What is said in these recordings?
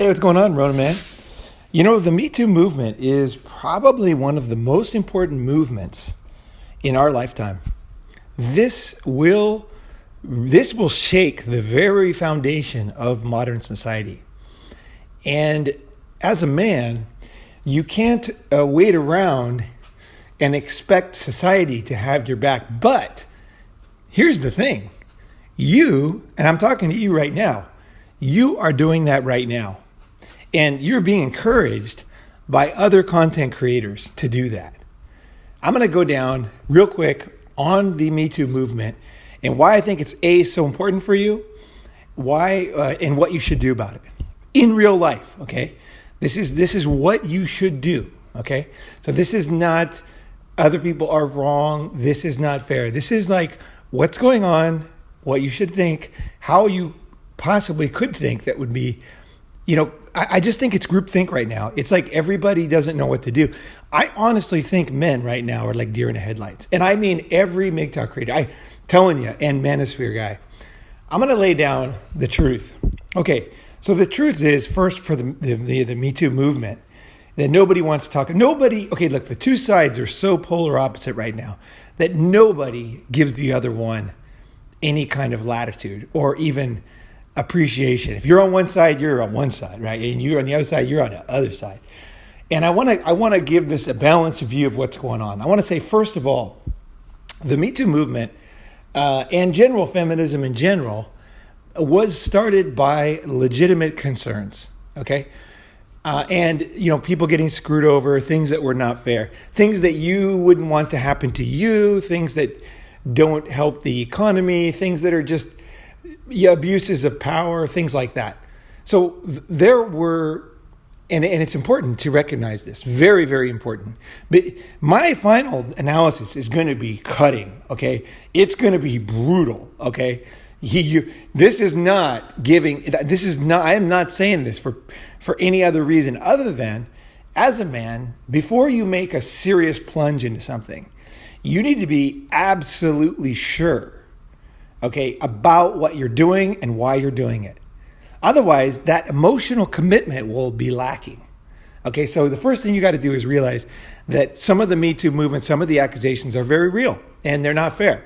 Hey, what's going on, Ronin, man? You know, the Me Too movement is probably one of the most important movements in our lifetime. This will shake the very foundation of modern society. And as a man, you can't wait around and expect society to have your back. But here's the thing. You, and I'm talking to you right now, you are doing that right now. And you're being encouraged by other content creators to do that. I'm going to go down real quick on the Me Too movement and why I think it's so important for you, why and what you should do about it in real life. Okay, this is what you should do. Okay, so this is not other people are wrong. This is not fair. This is like what's going on, what you should think, how you possibly could think that would be. You know, I just think it's groupthink right now. It's like everybody doesn't know what to do. I honestly think men right now are like deer in the headlights. And I mean every MGTOW creator. I'm telling you, and manosphere guy. I'm going to lay down the truth. Okay, so the truth is, first for the Me Too movement, that nobody wants to talk. Okay, look, the two sides are so polar opposite right now that nobody gives the other one any kind of latitude or even appreciation. If you're on one side, you're on one side, right? And you're on the other side, you're on the other side. And I want to give this a balanced view of what's going on. I want to say, first of all, the Me Too movement and general feminism in general was started by legitimate concerns, okay? And, you know, people getting screwed over, things that were not fair, things that you wouldn't want to happen to you, things that don't help the economy, things that are just abuses of power, things like that. So there were, and it's important to recognize this, very, very important. But my final analysis is going to be cutting, okay? It's going to be brutal, okay? This is not giving, I am not saying this for any other reason other than, as a man, before you make a serious plunge into something, you need to be absolutely sure, okay, about what you're doing and why you're doing it. Otherwise, that emotional commitment will be lacking. Okay, so the first thing you got to do is realize that some of the Me Too movement, some of the accusations are very real and they're not fair.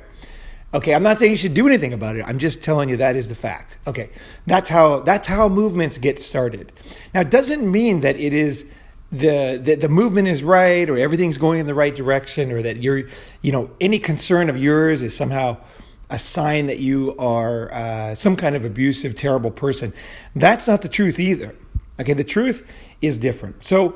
Okay, I'm not saying you should do anything about it. I'm just telling you that is the fact. Okay, that's how movements get started. Now, it doesn't mean that it is the movement is right or everything's going in the right direction or that any concern of yours is somehow a sign that you are some kind of abusive, terrible person. That's not the truth either. Okay, the truth is different. So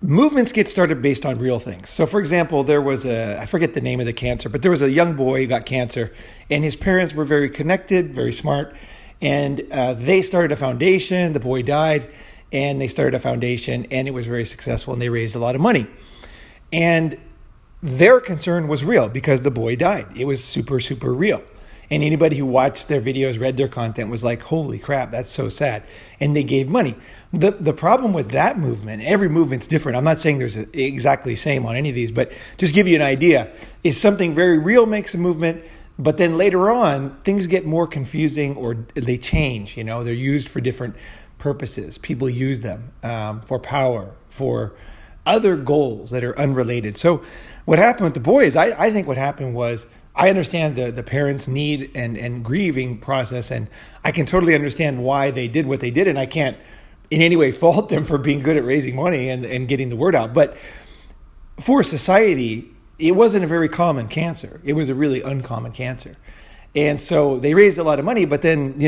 movements get started based on real things. So for example, there was I forget the name of the cancer, but there was a young boy who got cancer and his parents were very connected, very smart. And they started a foundation. The boy died and they started a foundation and it was very successful and they raised a lot of money. And their concern was real because the boy died. It was super, super real. And anybody who watched their videos, read their content was like, holy crap, that's so sad. And they gave money. The problem with that movement, every movement's different. I'm not saying there's exactly the same on any of these, but just give you an idea, is something very real makes a movement, but then later on, things get more confusing or they change. You know, they're used for different purposes. People use them for power, for other goals that are unrelated. So what happened with the boys, I think what happened was, I understand the parents' need and grieving process, and I can totally understand why they did what they did, and I can't in any way fault them for being good at raising money and getting the word out. But for society, it wasn't a very common cancer. It was a really uncommon cancer. And so they raised a lot of money, but then,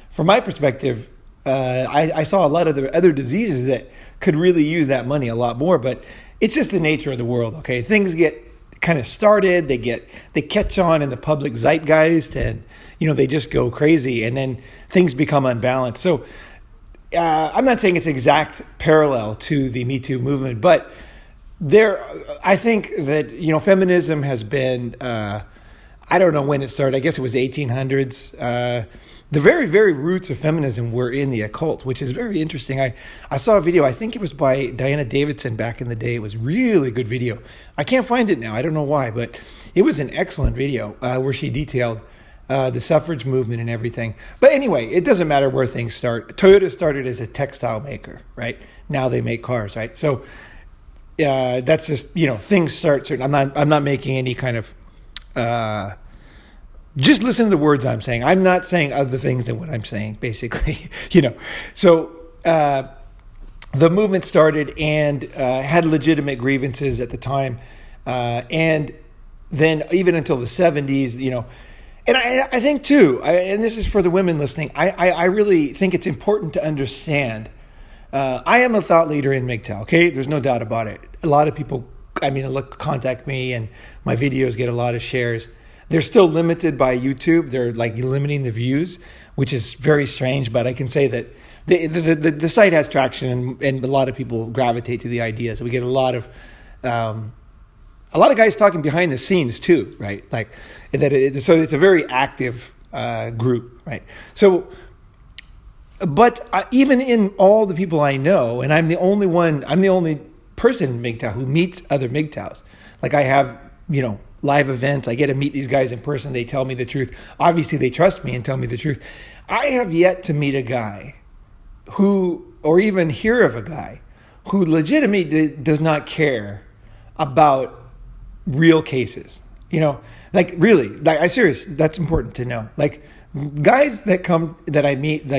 from my perspective, I saw a lot of the other diseases that could really use that money a lot more, but it's just the nature of the world, okay? Things get kind of started, they catch on in the public zeitgeist and, they just go crazy and then things become unbalanced. So I'm not saying it's exact parallel to the Me Too movement, but I think that, feminism has been, I don't know when it started. I guess it was 1800s. The very, very roots of feminism were in the occult, which is very interesting. I saw a video, I think it was by Diana Davidson back in the day. It was a really good video. I can't find it now. I don't know why, but it was an excellent video where she detailed the suffrage movement and everything. But anyway, it doesn't matter where things start. Toyota started as a textile maker, right? Now they make cars, right? So that's just, things start certain. I'm not making any kind of just listen to the words I'm saying. I'm not saying other things than what I'm saying, basically. So the movement started and had legitimate grievances at the time, and then even until the 70s, And I think too, and this is for the women listening, I really think it's important to understand. I am a thought leader in MGTOW, okay? There's no doubt about it. A lot of people, contact me and my videos get a lot of shares. They're still limited by YouTube. They're like limiting the views, which is very strange, but I can say that the site has traction and a lot of people gravitate to the ideas. We get a lot of guys talking behind the scenes too, right? So it's a very active group, right? So, but even in all the people I know, and I'm the only person in MGTOW who meets other MGTOWs. Like I have, live events. I get to meet these guys in person. They tell me the truth. Obviously, they trust me and tell me the truth. I have yet to meet a guy or even hear of a guy who legitimately does not care about real cases. Really, I serious. That's important to know. Like guys that I meet,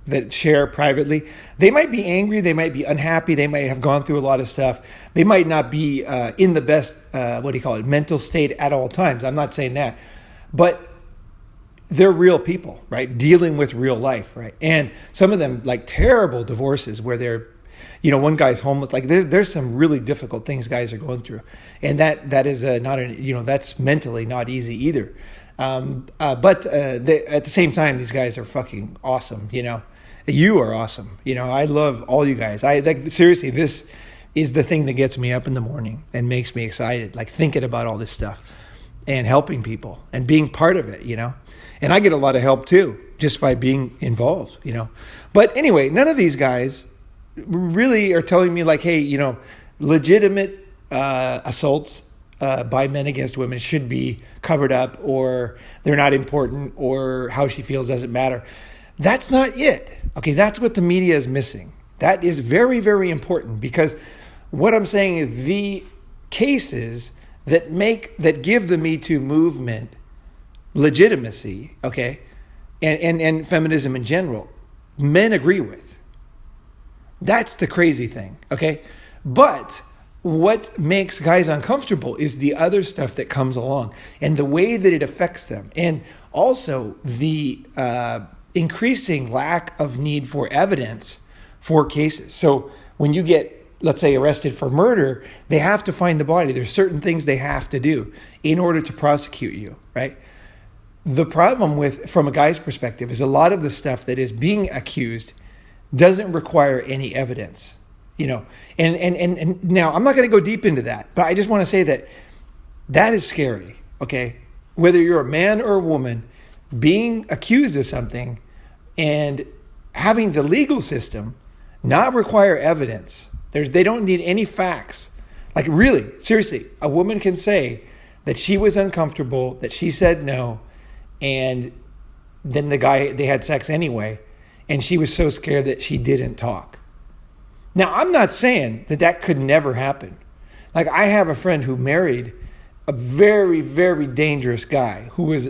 that share privately, they might be angry, they might be unhappy, they might have gone through a lot of stuff. They might not be in the best, mental state at all times. I'm not saying that, but they're real people, right? Dealing with real life, right? And some of them terrible divorces where they're, one guy's homeless. There's some really difficult things guys are going through, and that is that's mentally not easy either. But at the same time, these guys are fucking awesome. You are awesome. I love all you guys. Seriously, this is the thing that gets me up in the morning and makes me excited. Thinking about all this stuff and helping people and being part of it. And I get a lot of help too, just by being involved. But anyway, none of these guys really are telling me hey, legitimate assaults by men against women should be covered up, or they're not important, or how she feels doesn't matter. That's not it. Okay, that's what the media is missing. That is very, very important, because what I'm saying is the cases that give the Me Too movement legitimacy, okay, and feminism in general, men agree with. That's the crazy thing, okay? But what makes guys uncomfortable is the other stuff that comes along and the way that it affects them. And also the increasing lack of need for evidence for cases. So when you get, let's say, arrested for murder, they have to find the body. There's certain things they have to do in order to prosecute you, right? The problem from a guy's perspective, is a lot of the stuff that is being accused doesn't require any evidence. And now I'm not going to go deep into that, but I just want to say that is scary, okay? Whether you're a man or a woman, being accused of something and having the legal system not require evidence. They don't need any facts. Really, seriously, a woman can say that she was uncomfortable, that she said no, and then they had sex anyway, and she was so scared that she didn't talk. Now, I'm not saying that could never happen. I have a friend who married a very, very dangerous guy who was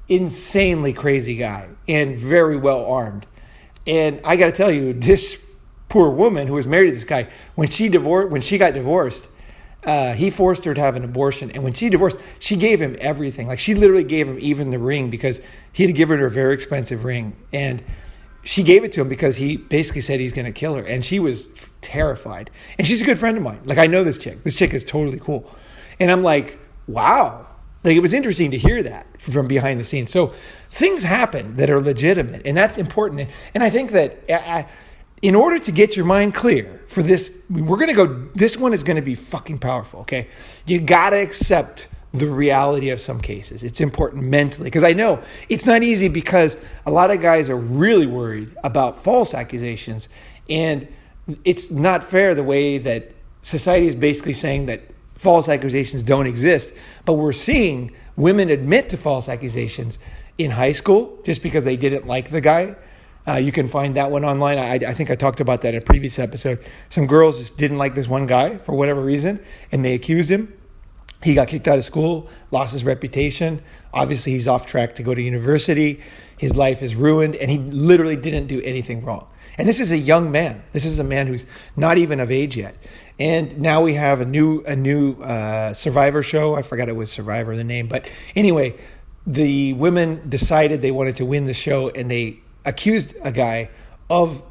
insanely crazy guy and very well armed. And I got to tell you, this poor woman who was married to this guy, when she got divorced, he forced her to have an abortion. And when she divorced, she gave him everything. She literally gave him even the ring, because he had given her a very expensive ring. And she gave it to him because he basically said he's going to kill her. And she was terrified. And she's a good friend of mine. I know this chick. This chick is totally cool. And I'm like, wow. It was interesting to hear that from behind the scenes. So things happen that are legitimate, and that's important. And I think that in order to get your mind clear for this, this one is going to be fucking powerful, okay? You got to accept the reality of some cases. It's important mentally, because I know it's not easy, because a lot of guys are really worried about false accusations, and it's not fair the way that society is basically saying that false accusations don't exist, but we're seeing women admit to false accusations in high school just because they didn't like the guy. You can find that one online. I think I talked about that in a previous episode. Some girls just didn't like this one guy for whatever reason, and they accused him. He got kicked out of school, lost his reputation. Obviously, he's off track to go to university. His life is ruined, and he literally didn't do anything wrong. And this is a young man. This is a man who's not even of age yet. And now we have a new Survivor show. I forgot it was Survivor, the name. But anyway, the women decided they wanted to win the show, and they accused a guy of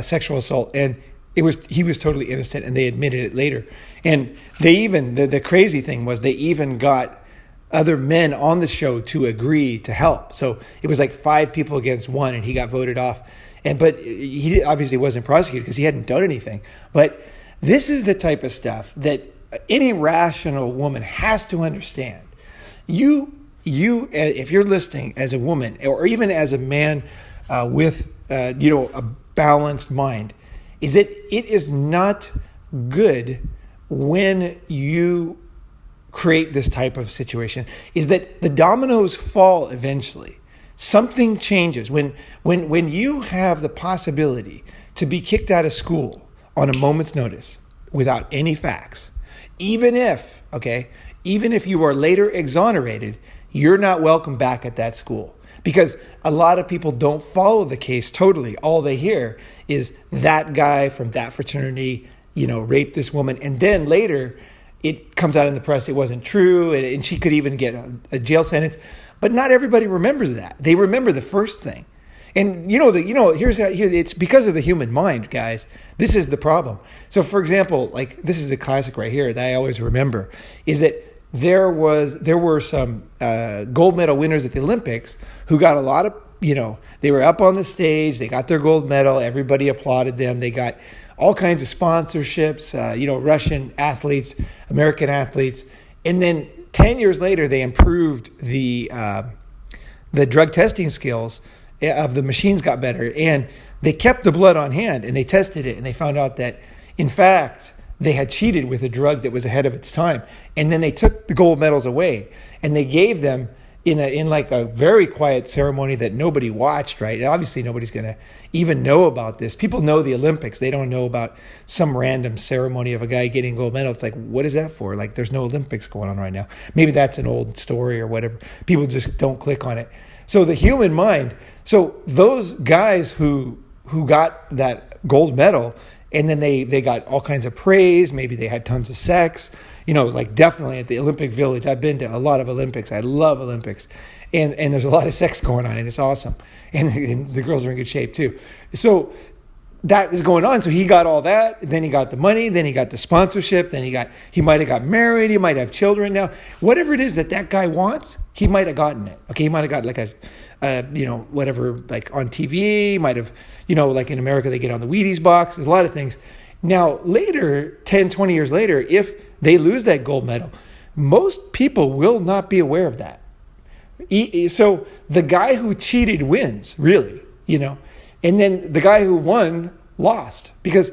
sexual assault, and he was totally innocent, and they admitted it later. And they even, the crazy thing was they even got other men on the show to agree to help. So it was like 5 people against 1, and he got voted off. But he obviously wasn't prosecuted because he hadn't done anything. But this is the type of stuff that any rational woman has to understand. You, if you're listening as a woman, or even as a man with a balanced mind, is that it is not good when you create this type of situation. Is that the dominoes fall eventually. Something changes when you have the possibility to be kicked out of school on a moment's notice without any facts. Even if you are later exonerated, you're not welcome back at that school. Because a lot of people don't follow the case totally. All they hear is that guy from that fraternity, raped this woman. And then later it comes out in the press it wasn't true, and she could even get a jail sentence. But not everybody remembers that. They remember the first thing. And it's because of the human mind, guys. This is the problem. So for example, like this is the classic right here that I always remember, is that there were some gold medal winners at the Olympics who got a lot of, they were up on the stage, they got their gold medal, everybody applauded them, they got all kinds of sponsorships, Russian athletes, American athletes, and then 10 years later they improved the drug testing skills of the machines, got better, and they kept the blood on hand and they tested it, and they found out that in fact they had cheated with a drug that was ahead of its time. And then they took the gold medals away and they gave them in like a very quiet ceremony that nobody watched, right? And obviously nobody's going to even know about this. People know the Olympics. They don't know about some random ceremony of a guy getting gold medal. It's like, what is that for? Like, there's no Olympics going on right now. Maybe that's an old story or whatever. People just don't click on it. So the human mind, so those guys who got that gold medal, and then they got all kinds of praise. Maybe they had tons of sex, like definitely at the Olympic Village. I've been to a lot of Olympics. I love Olympics. And there's a lot of sex going on, and it's awesome. And the girls are in good shape too. So that is going on. So he got all that. Then he got the money. Then he got the sponsorship. Then he might have got married. He might have children now. Whatever it is that guy wants, he might have gotten it. Okay, he might have got like whatever, like on TV, might have, like in America, they get on the Wheaties box. There's a lot of things. Now, later, 10, 20 years later, if they lose that gold medal, most people will not be aware of that. So the guy who cheated wins, really, and then the guy who won lost, because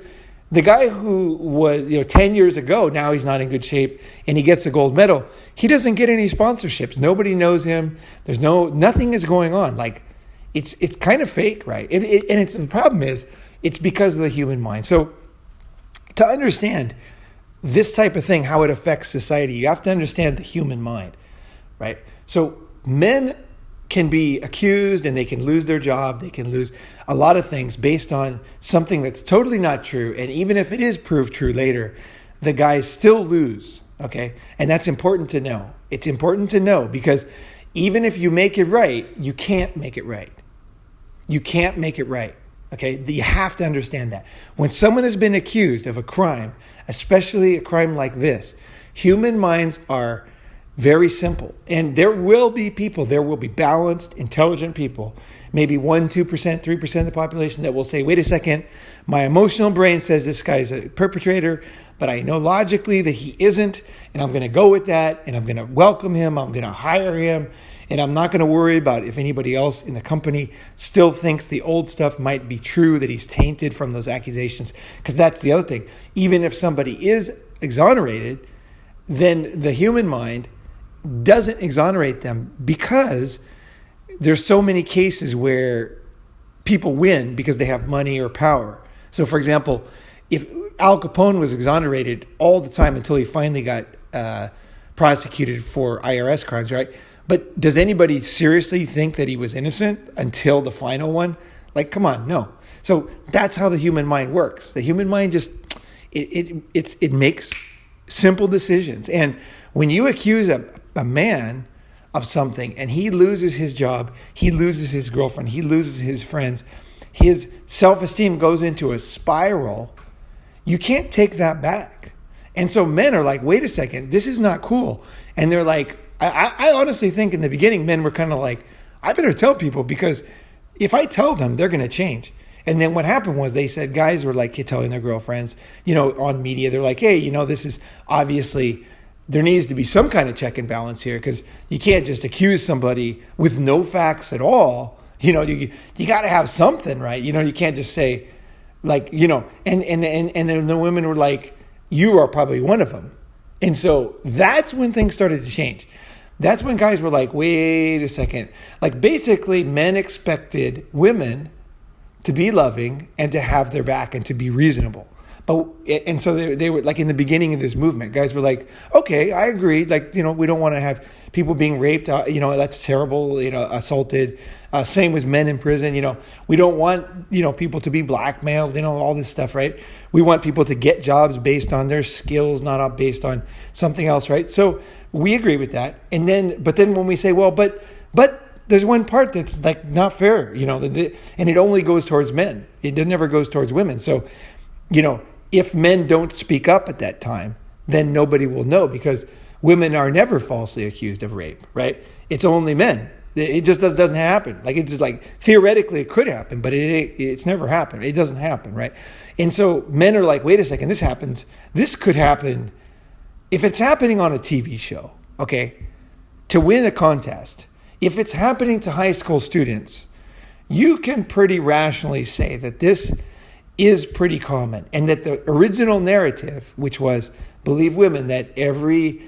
the guy who was, 10 years ago, now he's not in good shape and he gets a gold medal. He doesn't get any sponsorships. Nobody knows him. There's nothing is going on. Like it's kind of fake, right? And the problem is it's because of the human mind. So to understand this type of thing, how it affects society, you have to understand the human mind, right? So men can be accused and they can lose their job. They can lose a lot of things based on something that's totally not true. And even if it is proved true later, the guys still lose. Okay. And that's important to know. It's important to know because even if you make it right, you can't make it right. You can't make it right. Okay. You have to understand that. When someone has been accused of a crime, especially a crime like this, human minds are very simple. And there will be balanced, intelligent people, maybe 1%, 2%, 3% of the population that will say, wait a second, my emotional brain says this guy's a perpetrator, but I know logically that he isn't, and I'm going to go with that, and I'm going to welcome him, I'm going to hire him, and I'm not going to worry about if anybody else in the company still thinks the old stuff might be true, that he's tainted from those accusations, because that's the other thing. Even if somebody is exonerated, then the human mind doesn't exonerate them because there's so many cases where people win because they have money or power. So, for example, if Al Capone was exonerated all the time until he finally got prosecuted for IRS crimes, right? But does anybody seriously think that he was innocent until the final one? Like, come on, no. So that's how the human mind works. The human mind just it makes simple decisions. And when you accuse a man of something and he loses his job, he loses his girlfriend, he loses his friends, his self-esteem goes into a spiral, you can't take that back. And so men are like, wait a second, this is not cool. And they're like, I honestly think in the beginning, men were kind of like, I better tell people because if I tell them, they're going to change. And then what happened was they said, guys were like telling their girlfriends, on media, they're like, hey, this is obviously, there needs to be some kind of check and balance here because you can't just accuse somebody with no facts at all. You got to have something, right? You can't just say like, and then the women were like, you are probably one of them. And so that's when things started to change. That's when guys were like, wait a second. Like basically men expected women to be loving and to have their back and to be reasonable. And so they were like in the beginning of this movement, guys were like, okay, I agree. Like, we don't want to have people being raped. That's terrible, assaulted. Same with men in prison. We don't want, people to be blackmailed, all this stuff, right? We want people to get jobs based on their skills, not based on something else, right? So we agree with that. But then when we say, well, but there's one part that's like not fair, and it only goes towards men. It never goes towards women. So, if men don't speak up at that time, then nobody will know because women are never falsely accused of rape, right? It's only men. It just doesn't happen. Like it's just like theoretically it could happen, but it's never happened. It doesn't happen, right? And so men are like, wait a second, this happens. This could happen if it's happening on a TV show, okay? To win a contest, if it's happening to high school students, you can pretty rationally say that this is pretty common and that the original narrative, which was believe women, that every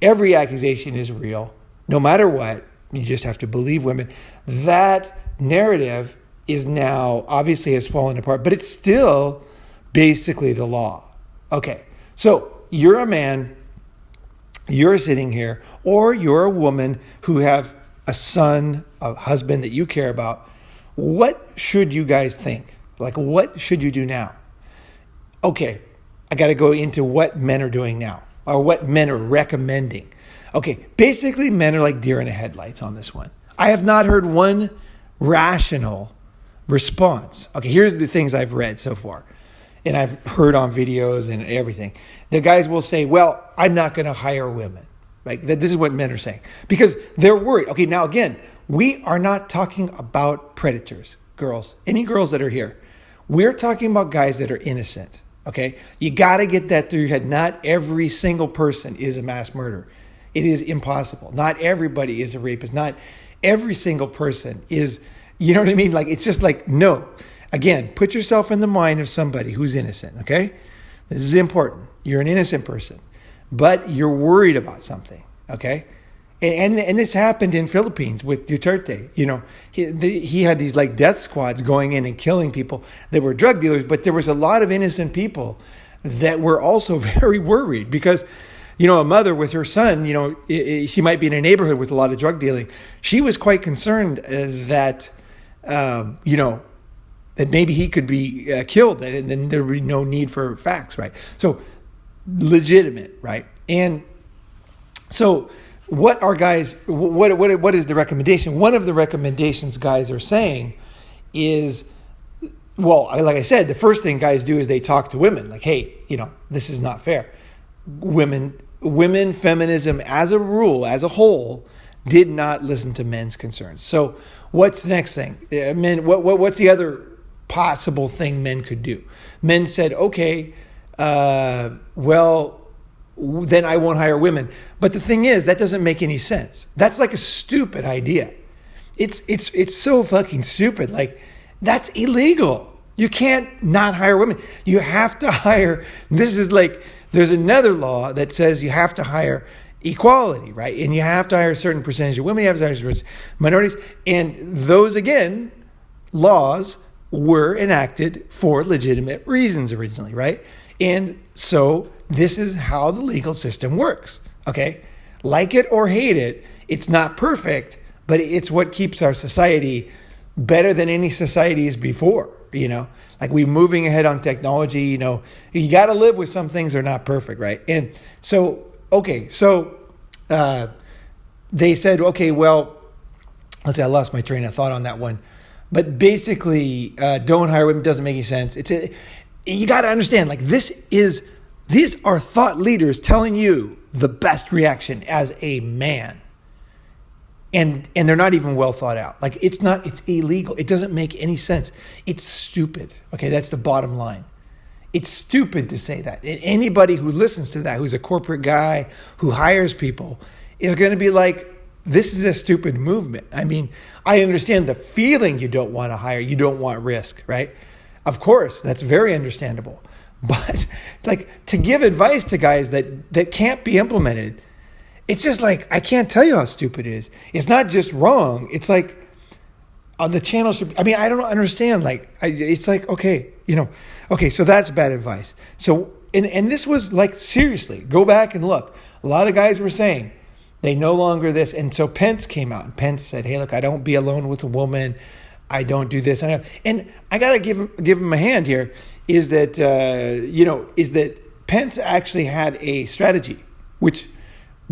accusation is real, no matter what, you just have to believe women. That narrative is now obviously has fallen apart, but it's still basically the law. Okay, so you're a man, you're sitting here, or you're a woman who have a son, a husband that you care about. What should you guys think? Like, what should you do now? Okay, I got to go into what men are doing now or what men are recommending. Okay, basically men are like deer in the headlights on this one. I have not heard one rational response. Okay, here's the things I've read so far and I've heard on videos and everything. The guys will say, well, I'm not going to hire women. Like this is what men are saying because they're worried. Okay, now again, we are not talking about predators, girls, any girls that are here. We're talking about guys that are innocent, okay? You got to get that through your head. Not every single person is a mass murderer. It is impossible. Not everybody is a rapist. Not every single person is, you know what I mean? Like, it's just like, no. Again, put yourself in the mind of somebody who's innocent, okay? This is important. You're an innocent person, but you're worried about something, okay? And this happened in Philippines with Duterte. He had these like death squads going in and killing people that were drug dealers, but there was a lot of innocent people that were also very worried because, a mother with her son, she might be in a neighborhood with a lot of drug dealing. She was quite concerned that, that maybe he could be killed and then there would be no need for facts, right? So legitimate, right? And so what are guys, what is the recommendation? One of the recommendations guys are saying is, well, like I said, the first thing guys do is they talk to women like, hey, this is not fair. Women, feminism as a rule, as a whole, did not listen to men's concerns. So what's the next thing? Men, what's the other possible thing men could do? Men said, okay, well, then I won't hire women. But the thing is, that doesn't make any sense. That's like a stupid idea. It's so fucking stupid. Like, that's illegal. You can't not hire women. You have to hire. This is like, there's another law that says you have to hire equality, right? And you have to hire a certain percentage of women, you have to hire certain minorities. And those, again, laws were enacted for legitimate reasons originally, right? And so this is how the legal system works, okay? Like it or hate it, it's not perfect, but it's what keeps our society better than any societies before, Like we're moving ahead on technology, you got to live with some things that are not perfect, right? And so, they said, okay, well, let's see, I lost my train of thought on that one. But basically, don't hire women doesn't make any sense. You got to understand, like these are thought leaders telling you the best reaction as a man. And they're not even well thought out. Like it's illegal. It doesn't make any sense. It's stupid. Okay, that's the bottom line. It's stupid to say that. And anybody who listens to that, who's a corporate guy, who hires people, is going to be like, this is a stupid movement. I mean, I understand the feeling you don't want to hire, you don't want risk, right? Of course, that's very understandable. But like to give advice to guys that can't be implemented, it's just like, I can't tell you how stupid it is. It's not just wrong. It's like on the channel should, I don't understand. It's like, okay, so that's bad advice. So, and this was like, seriously, go back and look. A lot of guys were saying they no longer this. And so Pence came out and Pence said, hey, look, I don't be alone with a woman. I don't do this. And I got to give him a hand here is that Pence actually had a strategy, which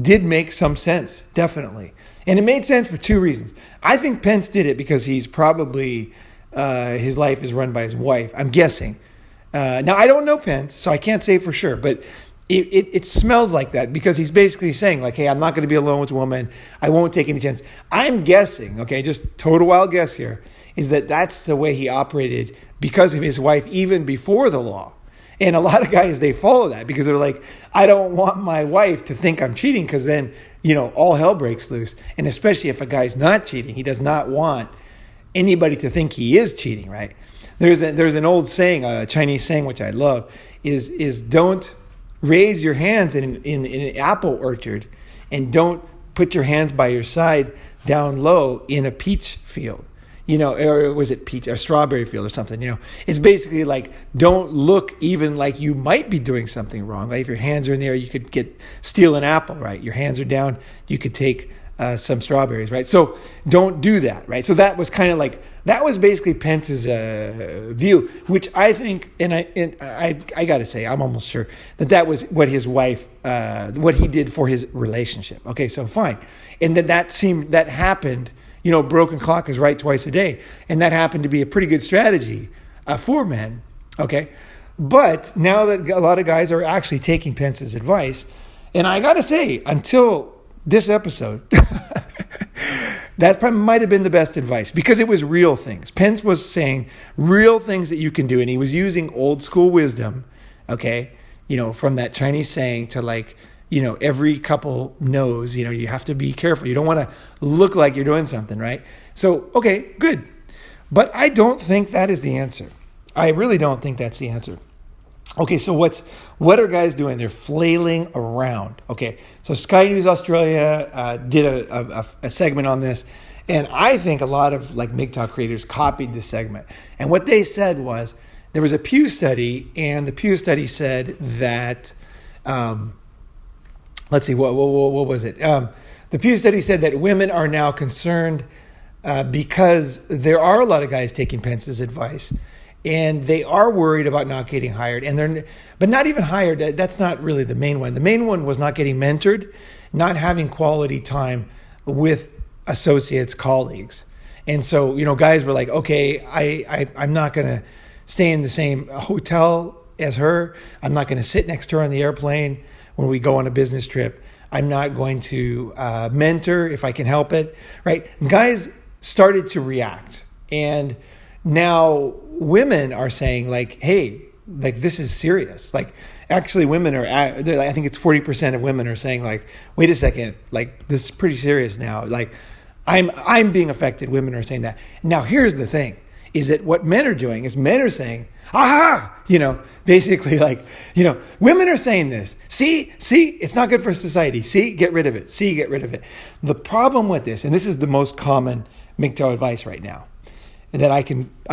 did make some sense, definitely. And it made sense for two reasons. I think Pence did it because he's probably, his life is run by his wife, I'm guessing. Now, I don't know Pence, so I can't say for sure, but it smells like that because he's basically saying like, hey, I'm not going to be alone with a woman. I won't take any chance. I'm guessing, okay, just total wild guess here, is that that's the way he operated because of his wife even before the law. And a lot of guys, they follow that because they're like, I don't want my wife to think I'm cheating because then, all hell breaks loose. And especially if a guy's not cheating, he does not want anybody to think he is cheating, right? There's an old saying, a Chinese saying, which I love, is don't raise your hands in an apple orchard and don't put your hands by your side down low in a peach field. Or was it peach or strawberry field or something, it's basically like, don't look even like you might be doing something wrong. Like if your hands are in there, you could steal an apple, right? Your hands are down, you could take some strawberries, right? So don't do that, right? So that was kind of like, that was basically Pence's view, which I think, and I got to say, I'm almost sure that was what his wife, what he did for his relationship. Okay, so fine. And then that happened. Broken clock is right twice a day. And that happened to be a pretty good strategy for men, okay? But now that a lot of guys are actually taking Pence's advice, and I got to say, until this episode, that probably might have been the best advice because it was real things. Pence was saying real things that you can do, and he was using old school wisdom, okay? From that Chinese saying to like, every couple knows, you have to be careful. You don't want to look like you're doing something, right? So, okay, good. But I don't think that is the answer. I really don't think that's the answer. Okay, so what are guys doing? They're flailing around. Okay, so Sky News Australia did a segment on this, and I think a lot of like MGTOW creators copied this segment. And what they said was there was a Pew study, and the Pew study said that. Let's see, what was it? The Pew study said that women are now concerned because there are a lot of guys taking Pence's advice, and they are worried about not getting hired. But not even hired. That's not really the main one. The main one was not getting mentored, not having quality time with associates, colleagues. And so, guys were like, okay, I'm not going to stay in the same hotel as her. I'm not going to sit next to her on the airplane when we go on a business trip. I'm not going to mentor if I can help it, right? Guys started to react. And now women are saying like, hey, like this is serious. Like actually women are, I think it's 40% of women are saying like, wait a second, like this is pretty serious now. Like I'm being affected. Women are saying that. Now here's the thing. is that what men are doing is men are saying, aha, basically like, women are saying this. See, it's not good for society. See, get rid of it. See, get rid of it. The problem with this, and this is the most common MGTOW advice right now, that I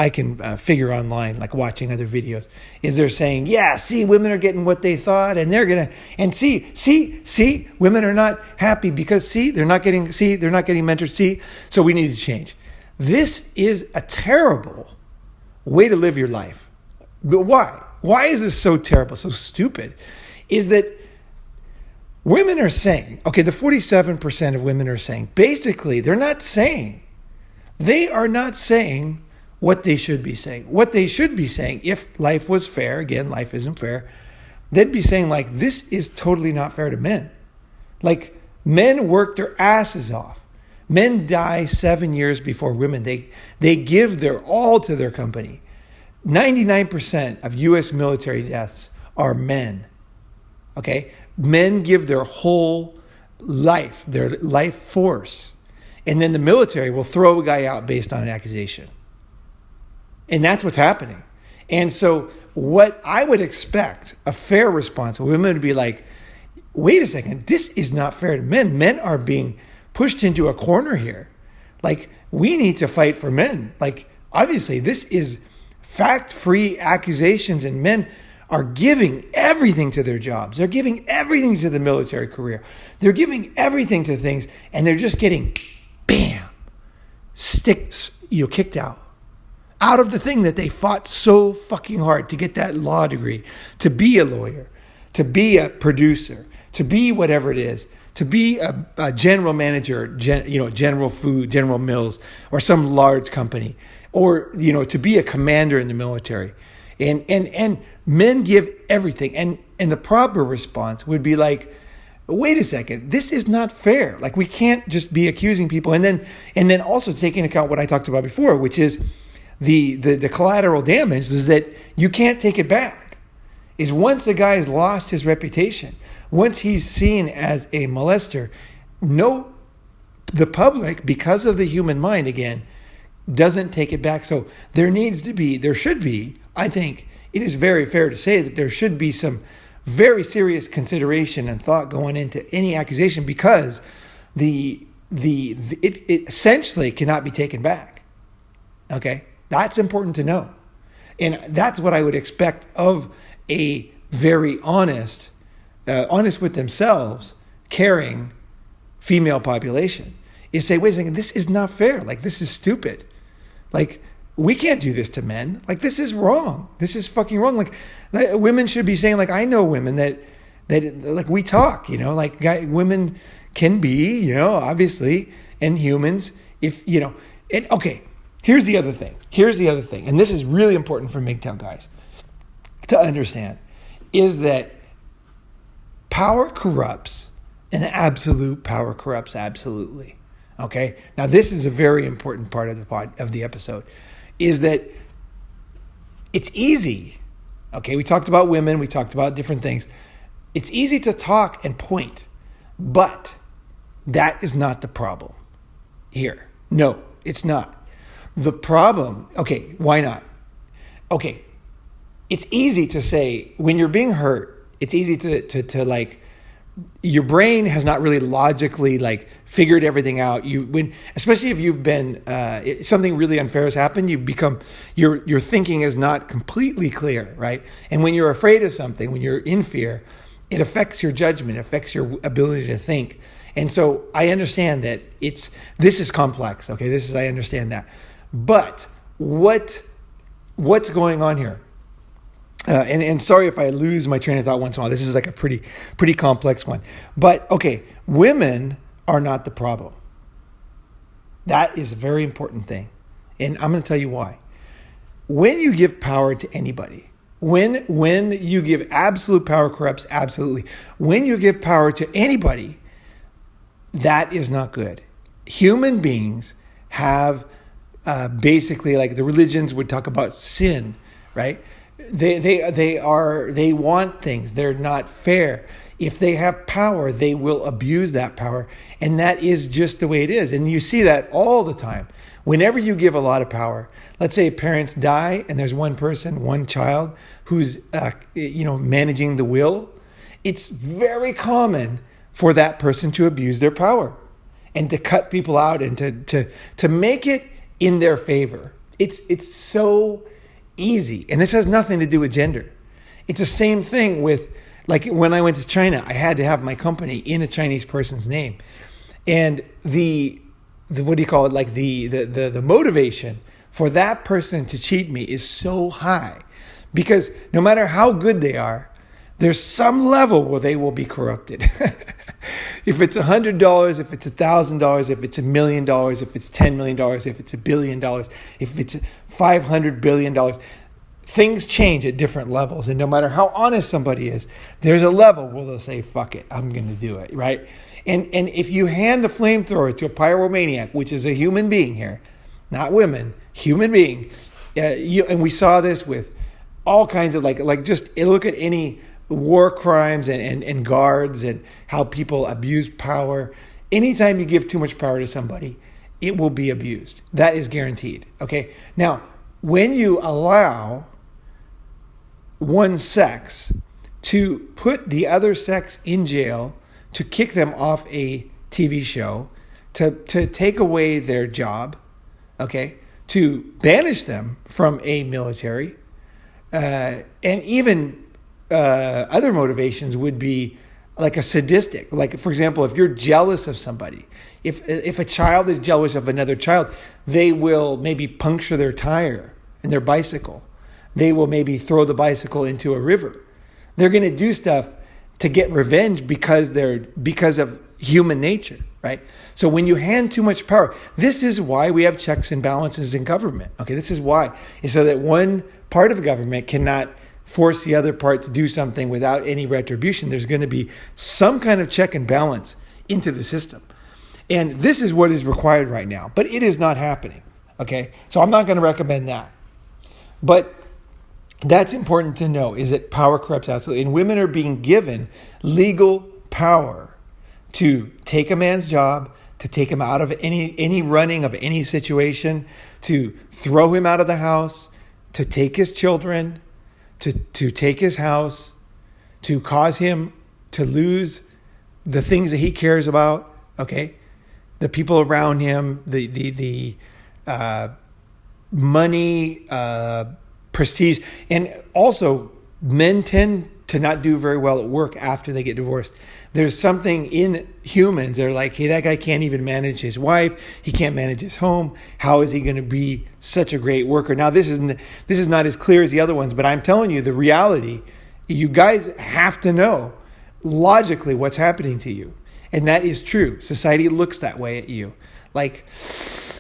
can figure online, like watching other videos, is they're saying, yeah, see, women are getting what they thought, and they're gonna, and see, women are not happy because they're not getting mentored, so we need to change. This is a terrible way to live your life. But why? Why is this so terrible, so stupid? Is that women are saying, okay, the 47% of women are saying, basically, they are not saying what they should be saying. What they should be saying, if life was fair, again, life isn't fair, they'd be saying like, this is totally not fair to men. Like, men work their asses off. Men die 7 years before women. They give their all to their company. 99% of U.S. military deaths are men. Okay? Men give their whole life, their life force. And then the military will throw a guy out based on an accusation. And that's what's happening. And so what I would expect, a fair response, women would be like, wait a second, this is not fair to men. Men are being pushed into a corner here. Like, we need to fight for men. Like, obviously, this is fact-free accusations, and men are giving everything to their jobs. They're giving everything to the military career. They're giving everything to things, and they're just getting, bam, kicked out of the thing that they fought so fucking hard to get that law degree, to be a lawyer, to be a producer, to be whatever it is, to be a general manager, General Food, General Mills, or some large company, or, to be a commander in the military. And men give everything. And the proper response would be like, wait a second, this is not fair. Like, we can't just be accusing people. And then also take into account what I talked about before, which is the collateral damage is that you can't take it back. Is once a guy has lost his reputation, once he's seen as a molester, the public, because of the human mind again, doesn't take it back. So there should be, I think it is very fair to say that there should be some very serious consideration and thought going into any accusation, because it essentially cannot be taken back. Okay? That's important to know. And that's what I would expect of a very honest with themselves, caring female population, is say, wait a second, this is not fair. Like, this is stupid. Like, we can't do this to men. Like, this is wrong. This is fucking wrong. Like women should be saying, like, I know women that like, we talk, like women can be, obviously, and humans, if, and okay, here's the other thing. And this is really important for MGTOW guys to understand, is that power corrupts, and absolute power corrupts absolutely. Okay? Now, this is a very important part of the episode, is that it's easy. Okay, we talked about women, we talked about different things. It's easy to talk and point, but that is not the problem here. No, it's not. The problem, okay, why not? Okay, it's easy to say when you're being hurt, it's easy to like, your brain has not really logically like figured everything out. Especially if you've been, something really unfair has happened, your thinking is not completely clear, right? And when you're afraid of something, when you're in fear, it affects your judgment, affects your ability to think. And so I understand that this is complex, okay? I understand that. But what's going on here? And sorry if I lose my train of thought once in a while. This is like a pretty complex one. But okay, women are not the problem. That is a very important thing. And I'm going to tell you why. When you give power to anybody, when you give absolute power corrupts absolutely. When you give power to anybody, that is not good. Human beings have basically, like the religions would talk about sin, right? They want things. They're not fair. If they have power, they will abuse that power. And that is just the way it is. And you see that all the time. Whenever you give a lot of power, let's say parents die and there's one person, one child who's managing the will, it's very common for that person to abuse their power and to cut people out and to make it in their favor. It's so easy. And this has nothing to do with gender. It's the same thing with, like, when I went to China, I had to have my company in a Chinese person's name. And the what do you call it? Like the motivation for that person to cheat me is so high, because no matter how good they are, there's some level where they will be corrupted. If it's $100, if it's $1,000, if it's $1 million, if it's $10 million, if it's $1 billion, if it's $500 billion, things change at different levels. And no matter how honest somebody is, there's a level where they'll say, fuck it, I'm going to do it, right? And if you hand the flamethrower to a pyromaniac, which is a human being here, not women, human being, and we saw this with all kinds of like just look at any war crimes and guards and how people abuse power. Anytime you give too much power to somebody, it will be abused. That is guaranteed. Okay. Now, when you allow one sex to put the other sex in jail, to kick them off a TV show, to take away their job, okay, to banish them from a military, and even other motivations would be like a sadistic. Like, for example, if you're jealous of somebody, if a child is jealous of another child, they will maybe puncture their tire in their bicycle. They will maybe throw the bicycle into a river. They're going to do stuff to get revenge because of human nature, right? So when you hand too much power, this is why we have checks and balances in government. Okay, this is why. It's so that one part of government cannot force the other part to do something without any retribution. There's going to be some kind of check and balance into the system. And this is what is required right now, but it is not happening. Okay, so I'm not going to recommend that. But that's important to know, is that power corrupts absolutely. And women are being given legal power to take a man's job, to take him out of any running of any situation, to throw him out of the house, to take his children, to take his house, to cause him to lose the things that he cares about, okay? The people around him, the money, prestige. And also, men tend to not do very well at work after they get divorced. There's something in humans. They're like, hey, that guy can't even manage his wife. He can't manage his home. How is he going to be such a great worker? Now, this is not as clear as the other ones, but I'm telling you the reality. You guys have to know logically what's happening to you. And that is true. Society looks that way at you. Like,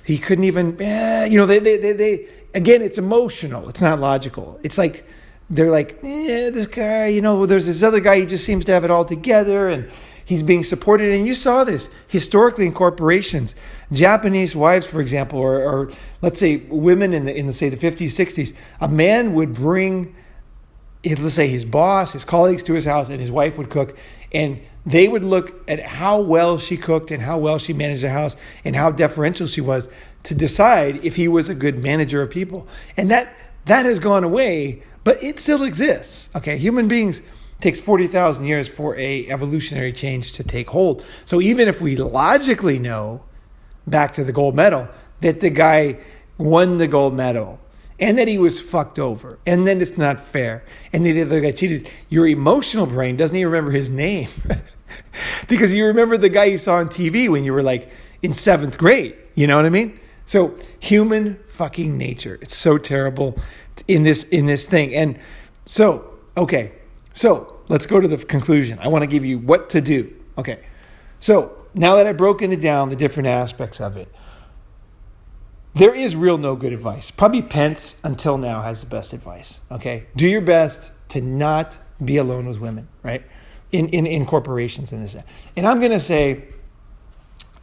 he couldn't even, they again, it's emotional. It's not logical. It's like, they're like, this guy, there's this other guy, he just seems to have it all together and he's being supported. And you saw this historically in corporations. Japanese wives, for example, or let's say women in the say the 50s, 60s, a man would bring, let's say, his boss, his colleagues to his house, and his wife would cook, and they would look at how well she cooked and how well she managed the house and how deferential she was to decide if he was a good manager of people. And that has gone away, but it still exists. Okay, human beings takes 40,000 years for a evolutionary change to take hold. So even if we logically know, back to the gold medal, that the guy won the gold medal and that he was fucked over and then it's not fair and the other guy cheated, your emotional brain doesn't even remember his name because you remember the guy you saw on TV when you were like in 7th grade. You know what I mean? So human fucking nature. It's so terrible in this thing. And so, okay. So let's go to the conclusion. I want to give you what to do. Okay. So now that I've broken it down, the different aspects of it, there is real no good advice. Probably Pence until now has the best advice. Okay. Do your best to not be alone with women, right? In corporations and this. And I'm going to say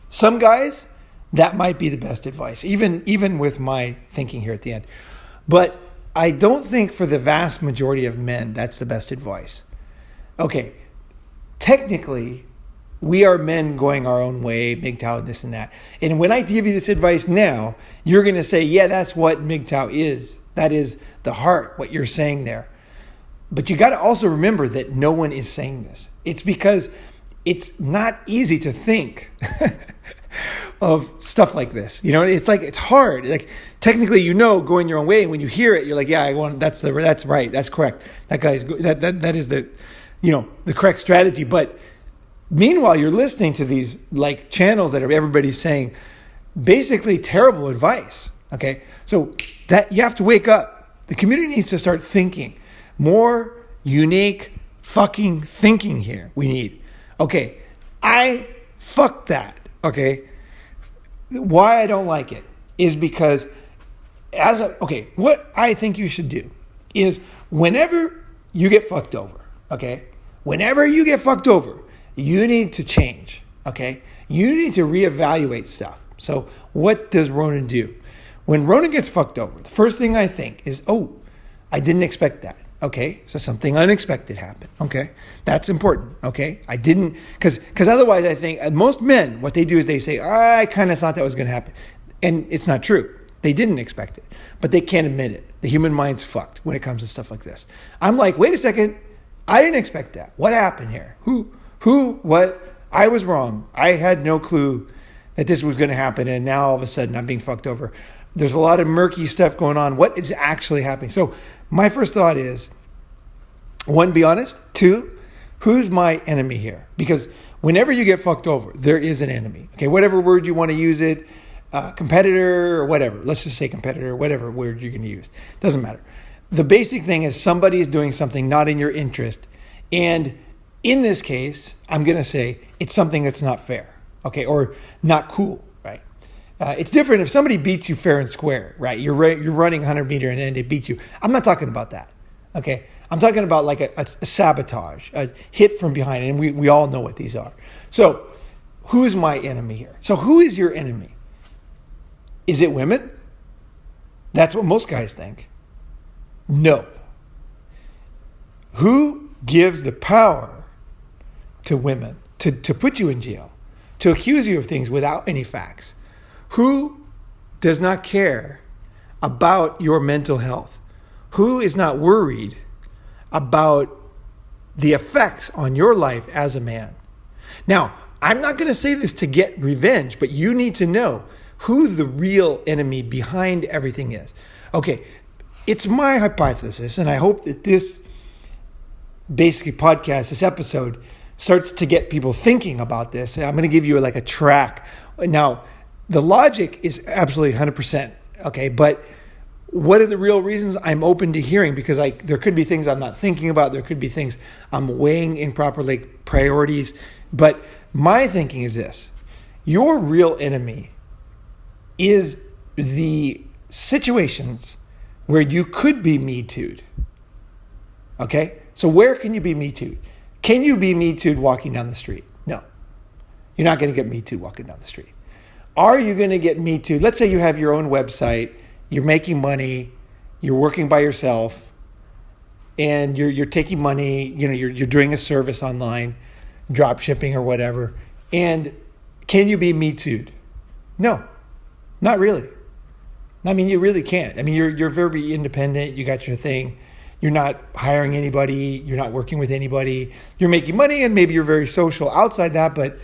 some guys, that might be the best advice, even with my thinking here at the end. But I don't think for the vast majority of men, that's the best advice. Okay, technically, we are men going our own way, MGTOW, this and that. And when I give you this advice now, you're going to say, yeah, that's what MGTOW is. That is the heart, what you're saying there. But you got to also remember that no one is saying this. It's because it's not easy to think of stuff like this. You know, it's hard. Like technically, going your own way, and when you hear it, you're like, yeah, that's right, that's correct. That guy's that is the correct strategy. But meanwhile, you're listening to these like channels that everybody's saying basically terrible advice. Okay, so that you have to wake up. The community needs to start thinking more unique fucking thinking here. We need. Okay, I fuck that. Okay, why I don't like it is because what I think you should do is whenever you get fucked over. Okay, whenever you get fucked over, you need to change. Okay, you need to reevaluate stuff. So what does Ronin do? When Ronin gets fucked over, the first thing I think is, I didn't expect that. Okay, so something unexpected happened. Okay, that's important. Okay, I didn't, because otherwise I think most men, what they do is they say, I kind of thought that was going to happen. And it's not true. They didn't expect it, but they can't admit it. The human mind's fucked when it comes to stuff like this. I'm like, wait a second, I didn't expect that. What happened here? What? I was wrong. I had no clue that this was going to happen, and now all of a sudden I'm being fucked over. There's a lot of murky stuff going on. What is actually happening? So my first thought is, 1, be honest. 2, who's my enemy here? Because whenever you get fucked over, there is an enemy. Okay, whatever word you want to use it, competitor or whatever. Let's just say competitor, whatever word you're going to use. Doesn't matter. The basic thing is somebody is doing something not in your interest. And in this case, I'm going to say it's something that's not fair. Okay, or not cool. It's different if somebody beats you fair and square, right? You're running 100 meter and then they beat you. I'm not talking about that, okay? I'm talking about like a sabotage, a hit from behind, and we all know what these are. So who's my enemy here? So who is your enemy? Is it women? That's what most guys think. No. Who gives the power to women to put you in jail, to accuse you of things without any facts? Who does not care about your mental health? Who is not worried about the effects on your life as a man? Now, I'm not going to say this to get revenge, but you need to know who the real enemy behind everything is. Okay, it's my hypothesis, and I hope that this basically podcast, this episode, starts to get people thinking about this. I'm going to give you like a track. Now, the logic is absolutely 100%, okay? But what are the real reasons? I'm open to hearing, because there could be things I'm not thinking about. There could be things I'm weighing improperly, priorities. But my thinking is this. Your real enemy is the situations where you could be Me Too'd, okay? So where can you be Me Too'd? Can you be Me Too'd walking down the street? No. You're not going to get Me Too'd walking down the street. Are you going to get Me Too? Let's say you have your own website, you're making money, you're working by yourself, and you're taking money, you're doing a service online, drop shipping or whatever. And can you be Me Too'd? No, not really. I mean, you really can't. I mean, you're very independent. You got your thing. You're not hiring anybody. You're not working with anybody. You're making money, and maybe you're very social outside that, but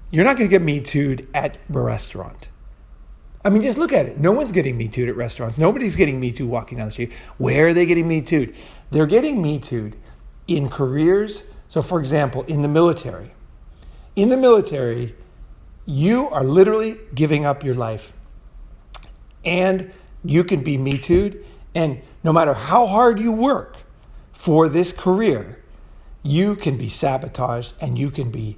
you're not going to get Me Too'd at a restaurant. I mean, just look at it. No one's getting Me Too'd at restaurants. Nobody's getting Me Too'd walking down the street. Where are they getting Me Too'd? They're getting Me Too'd in careers. So, for example, in the military. In the military, you are literally giving up your life. And you can be Me Too'd. And no matter how hard you work for this career, you can be sabotaged and you can be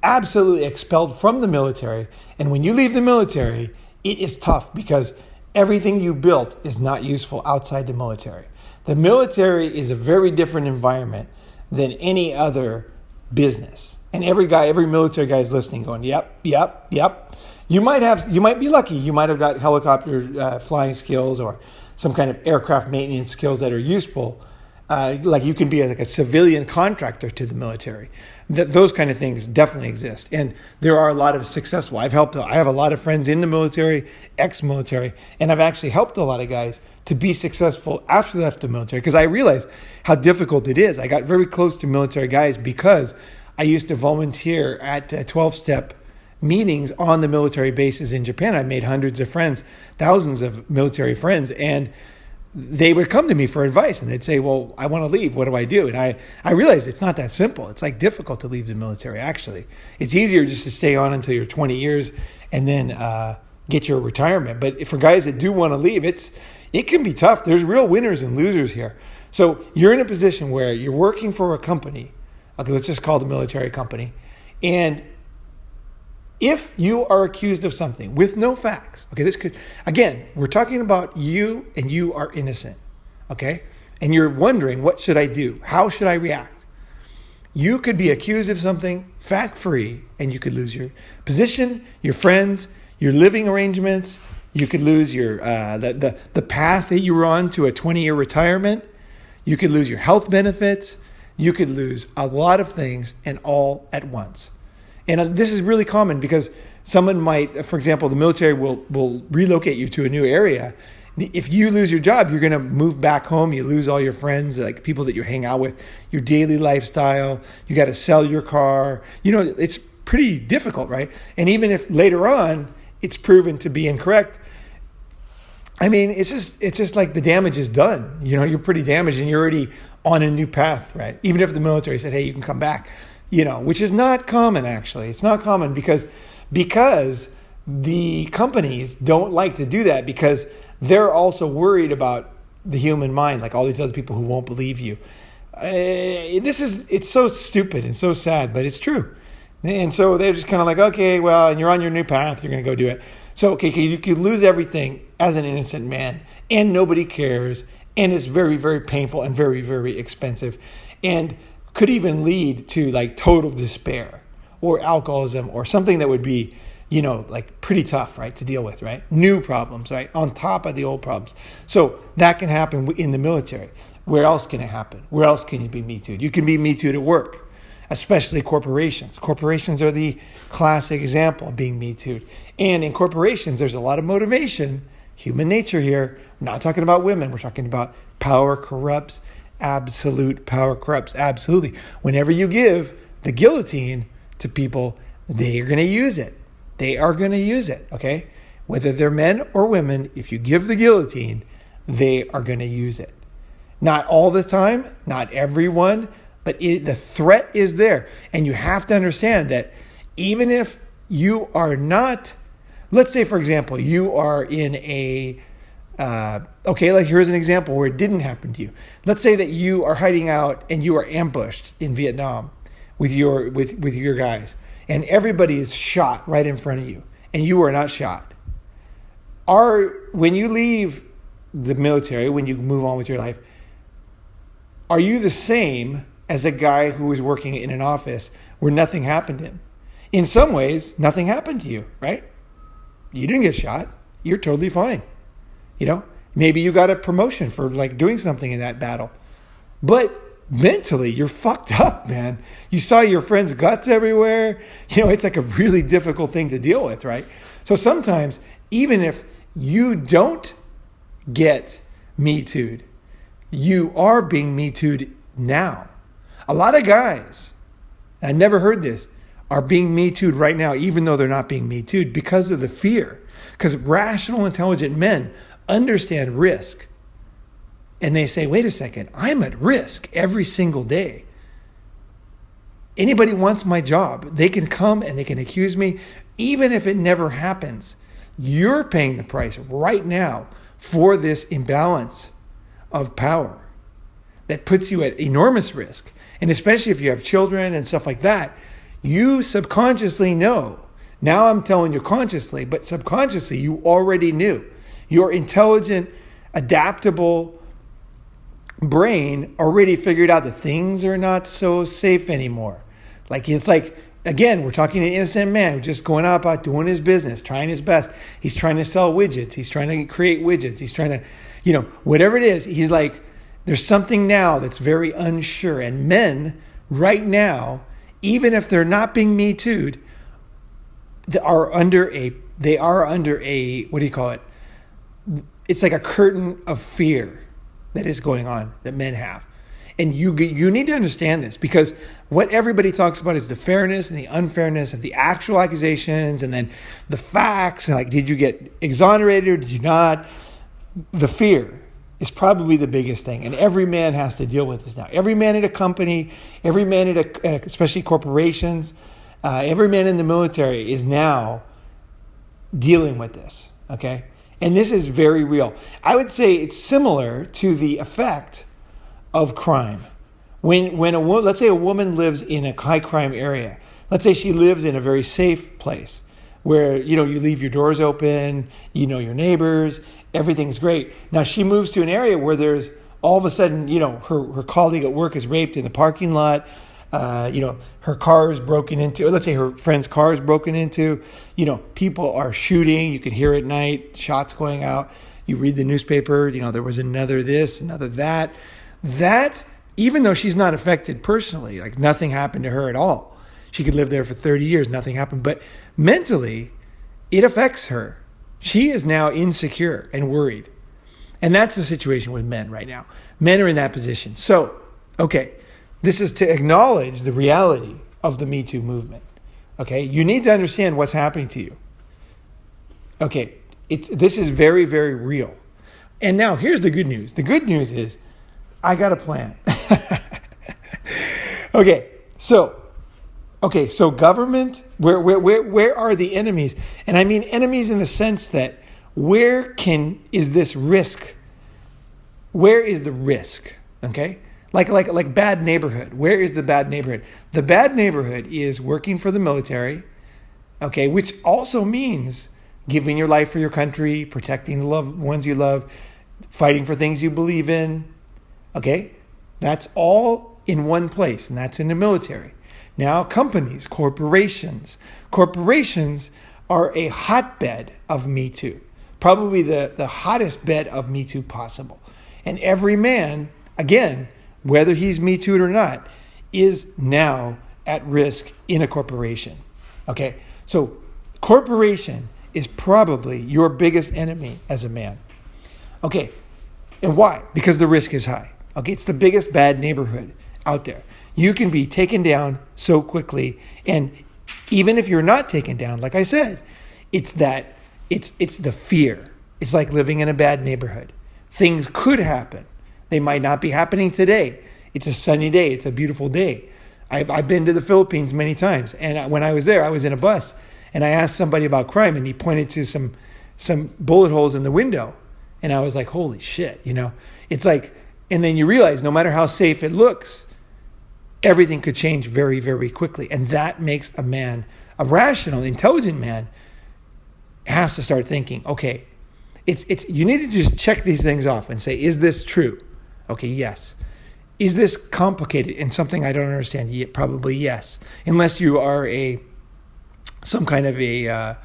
absolutely expelled from the military. And when you leave the military, it is tough because everything you built is not useful outside the military. The military is a very different environment than any other business. And every military guy is listening going, yep. You might be lucky. You might have got helicopter flying skills or some kind of aircraft maintenance skills that are useful. Like you can be like a civilian contractor to the military. Those kind of things definitely exist. And there are a lot of successful. I have a lot of friends in the military, ex-military, and I've actually helped a lot of guys to be successful after they left the military because I realized how difficult it is. I got very close to military guys because I used to volunteer at 12-step meetings on the military bases in Japan. I made hundreds of friends, thousands of military friends, and they would come to me for advice and they'd say, well, I want to leave. What do I do? And I realized it's not that simple. It's like difficult to leave the military, actually. It's easier just to stay on until you're 20 years and then get your retirement. But for guys that do want to leave, it can be tough. There's real winners and losers here. So you're in a position where you're working for a company. Okay, let's just call the military company. And if you are accused of something with no facts, okay, this could, again, we're talking about you and you are innocent, okay? And you're wondering, what should I do? How should I react? You could be accused of something fact-free and you could lose your position, your friends, your living arrangements. You could lose your the path that you were on to a 20-year retirement. You could lose your health benefits. You could lose a lot of things and all at once. And this is really common because someone might, for example, the military will relocate you to a new area. If you lose your job, you're going to move back home. You lose all your friends, like people that you hang out with, your daily lifestyle. You got to sell your car. It's pretty difficult, right? And even if later on it's proven to be incorrect, I mean, it's just like the damage is done. You're pretty damaged and you're already on a new path, right? Even if the military said, hey, you can come back. Which is not common, actually. It's not common because the companies don't like to do that because they're also worried about the human mind, like all these other people who won't believe you. It's so stupid and so sad, but it's true. And so they're just kind of like, okay, well, and you're on your new path, you're going to go do it. So, okay, you could lose everything as an innocent man, and nobody cares, and it's very, very painful and very, very expensive. And could even lead to like total despair or alcoholism or something that would be, like pretty tough, right, to deal with, right? New problems, right, on top of the old problems. So that can happen in the military. Where else can it happen? Where else can you be Me Too'd? You can be Me Too'd at work, especially corporations. Corporations are the classic example of being Me Too'd. And in corporations, there's a lot of motivation, human nature here. We're not talking about women. We're talking about power corrupts. Absolute power corrupts. Absolutely. Whenever you give the guillotine to people, they are going to use it. They are going to use it. Okay. Whether they're men or women, if you give the guillotine, they are going to use it. Not all the time, not everyone, but the threat is there. And you have to understand that even if you are not, let's say, for example, you are in a like here's an example where it didn't happen to you. Let's say that you are hiding out and you are ambushed in Vietnam with your guys, and everybody is shot right in front of you, and you are not shot. When you leave the military, when you move on with your life, are you the same as a guy who was working in an office where nothing happened to him? In some ways, nothing happened to you, right? You didn't get shot. You're totally fine. Maybe you got a promotion for like doing something in that battle, but mentally you're fucked up, man. You saw your friends' guts everywhere. It's like a really difficult thing to deal with, right? So sometimes even if you don't get Me Too'd, you are being Me Too'd now. A lot of guys, I never heard this, are being Me Too'd right now, even though they're not being Me Too'd because of the fear. Because rational, intelligent men understand risk. And they say, wait a second, I'm at risk every single day. Anybody wants my job, they can come and they can accuse me, even if it never happens. You're paying the price right now for this imbalance of power that puts you at enormous risk. And especially if you have children and stuff like that, you subconsciously know. Now I'm telling you consciously, but subconsciously you already knew. Your intelligent, adaptable brain already figured out that things are not so safe anymore. It's like, again, we're talking to an innocent man who's just going out about doing his business, trying his best. He's trying to sell widgets. He's trying to create widgets. He's trying to, whatever it is, he's like, there's something now that's very unsure. And men right now, even if they're not being Me Too'd, they are under a, what do you call it? It's like a curtain of fear that is going on that men have. And you need to understand this, because what everybody talks about is the fairness and the unfairness of the actual accusations, and then the facts, like, did you get exonerated or did you not? The fear is probably the biggest thing. And every man has to deal with this now. Every man at a company, every man especially corporations, every man in the military is now dealing with this, okay? And this is very real. I would say it's similar to the effect of crime. When let's say a woman lives in a high crime area, let's say she lives in a very safe place where, you leave your doors open, your neighbors, everything's great. Now she moves to an area where there's all of a sudden, her colleague at work is raped in the parking lot. Her car is broken into, or let's say her friend's car is broken into, people are shooting. You can hear at night, shots going out. You read the newspaper, there was another this, another that. That, even though she's not affected personally, like nothing happened to her at all. She could live there for 30 years, nothing happened. But mentally, it affects her. She is now insecure and worried. And that's the situation with men right now. Men are in that position. So, okay, this is to acknowledge the reality of the Me Too movement. Okay, you need to understand what's happening to you. Okay, this is very, very real. And now here's the good news. The good news is I got a plan. Okay, so government, where are the enemies? And I mean enemies in the sense that where is this risk? Where is the risk? Okay? Like bad neighborhood. Where is the bad neighborhood? The bad neighborhood is working for the military, okay, which also means giving your life for your country, protecting the loved ones you love, fighting for things you believe in. Okay? That's all in one place, and that's in the military. Now, companies, corporations are a hotbed of Me Too. Probably the hottest bed of Me Too possible. And every man, again, whether he's Me Too'd or not, is now at risk in a corporation. Okay? So, corporation is probably your biggest enemy as a man. Okay. And why? Because the risk is high. Okay, it's the biggest bad neighborhood out there. You can be taken down so quickly, and even if you're not taken down, like I said, it's the fear. It's like living in a bad neighborhood. Things could happen. They might not be happening today. It's a sunny day. It's a beautiful day. I've been to the Philippines many times, and when I was there, I was in a bus, and I asked somebody about crime, and he pointed to some bullet holes in the window, and I was like, holy shit, It's like, and then you realize no matter how safe it looks, everything could change very, very quickly. And that makes a man, a rational, intelligent man, has to start thinking, okay, you need to just check these things off and say, is this true? Okay, yes. Is this complicated and something I don't understand? Yeah, probably yes. Unless you are some kind of a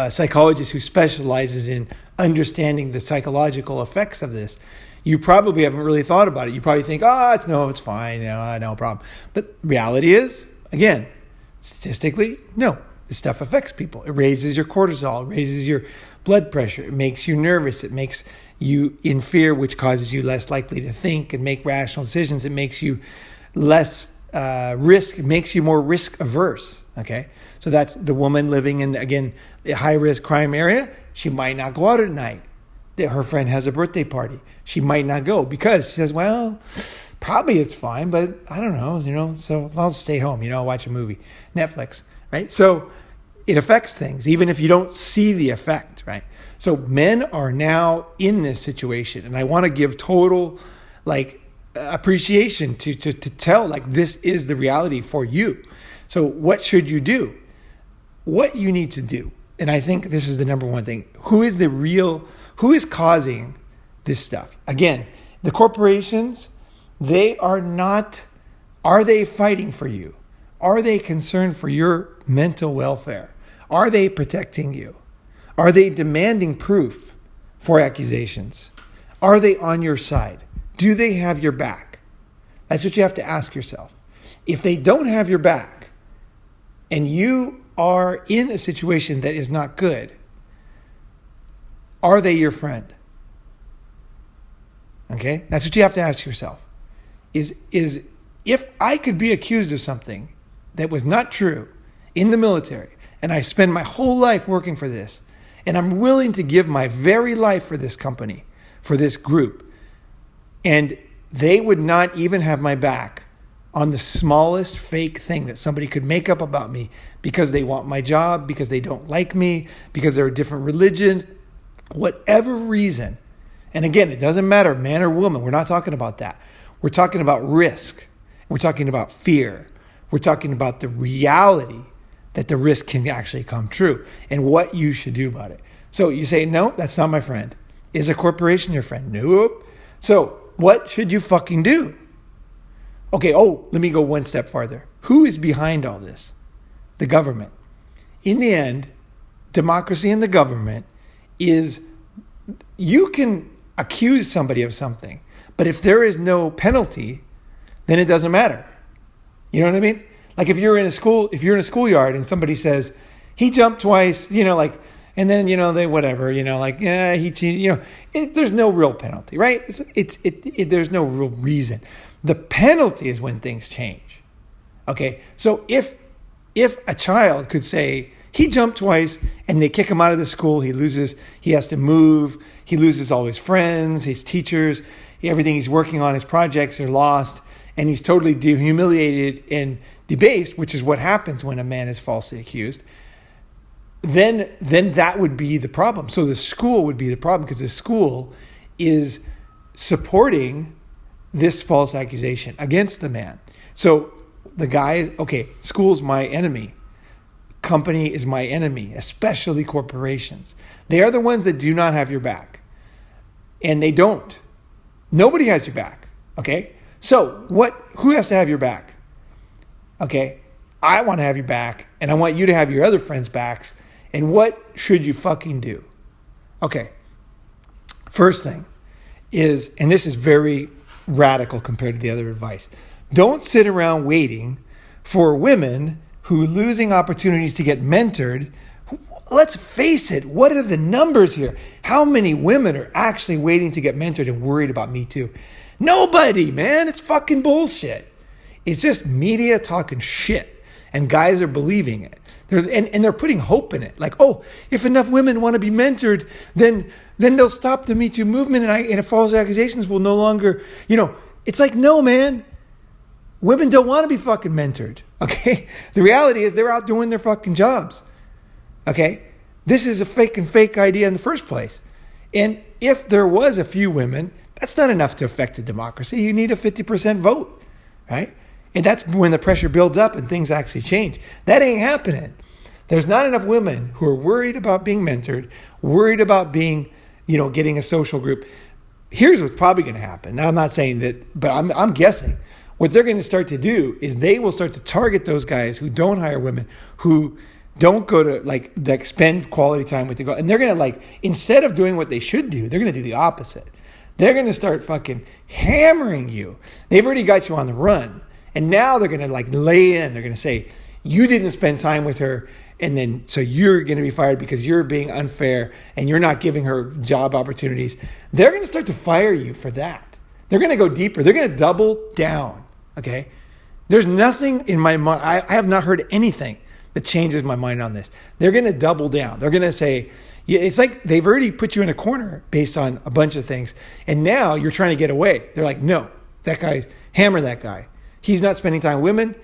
psychologist who specializes in understanding the psychological effects of this. You probably haven't really thought about it. You probably think, it's fine, no problem. But reality is, again, statistically, no. This stuff affects people. It raises your cortisol, it raises your blood pressure. It makes you nervous. It makes you in fear, which causes you less likely to think and make rational decisions. It makes you less risk. It makes you more risk averse, okay? So that's the woman living in, again, a high-risk crime area. She might not go out at night. Her friend has a birthday party. She might not go because she says, well, probably it's fine, but I don't know, so I'll stay home, watch a movie, Netflix, right? So it affects things, even if you don't see the effect, right? So men are now in this situation, and I want to give total, appreciation to tell, this is the reality for you. So what should you do? What you need to do, and I think this is the number one thing, who is causing this stuff? Again, the corporations, are they fighting for you? Are they concerned for your mental welfare? Are they protecting you? Are they demanding proof for accusations? Are they on your side? Do they have your back? That's what you have to ask yourself. If they don't have your back and you are in a situation that is not good, are they your friend? Okay? That's what you have to ask yourself. Is if I could be accused of something that was not true in the military, and I spend my whole life working for this, and I'm willing to give my very life for this company, for this group, and they would not even have my back on the smallest fake thing that somebody could make up about me because they want my job, because they don't like me, because they're a different religion, whatever reason. And again, it doesn't matter, man or woman. We're not talking about that. We're talking about risk. We're talking about fear. We're talking about the reality that the risk can actually come true and what you should do about it. So you say, no, that's not my friend. Is a corporation your friend? Nope. So what should you fucking do? Okay, let me go one step farther. Who is behind all this? The government. In the end, democracy and the government is, you can accuse somebody of something, but if there is no penalty, then it doesn't matter. You know what I mean? Like if you're in a schoolyard and somebody says, he jumped twice, and then, they whatever, he cheated, there's no real penalty, right? There's no real reason. The penalty is when things change. Okay. So if a child could say he jumped twice and they kick him out of the school, he has to move, he loses all his friends, his teachers, everything he's working on, his projects are lost, and he's totally humiliated and debased, which is what happens when a man is falsely accused, then that would be the problem. So the school would be the problem because the school is supporting this false accusation against the man. So the guy, school's my enemy. Company is my enemy, especially corporations. They are the ones that do not have your back. And they don't. Nobody has your back. Okay? So who has to have your back? Okay? I want to have your back, and I want you to have your other friends' backs. And what should you fucking do? Okay. First thing is, and this is very radical compared to the other advice, don't sit around waiting for women who are losing opportunities to get mentored. Let's face it, what are the numbers here? How many women are actually waiting to get mentored and worried about Me Too? Nobody, man. It's fucking bullshit. It's just media talking shit, and guys are believing it. They're putting hope in it. Like, if enough women want to be mentored, then they'll stop the Me Too movement, and false accusations will no longer, it's like, no, man. Women don't want to be fucking mentored, okay? The reality is they're out doing their fucking jobs, okay? This is a fake idea in the first place. And if there was a few women, that's not enough to affect a democracy. You need a 50% vote, right? And that's when the pressure builds up and things actually change. That ain't happening. There's not enough women who are worried about being mentored, worried about being, getting a social group. Here's what's probably going to happen. Now, I'm not saying that, but I'm guessing. What they're going to start to do is they will start to target those guys who don't hire women, who don't go to spend quality time with the girl. And they're going to instead of doing what they should do, they're going to do the opposite. They're going to start fucking hammering you. They've already got you on the run. And now they're going to lay in. They're going to say, you didn't spend time with her. And then, so you're going to be fired because you're being unfair and you're not giving her job opportunities. They're going to start to fire you for that. They're going to go deeper. They're going to double down. Okay. There's nothing in my mind. I have not heard anything that changes my mind on this. They're going to double down. They're going to say, it's like they've already put you in a corner based on a bunch of things. And now you're trying to get away. They're like, no, hammer that guy. He's not spending time with women.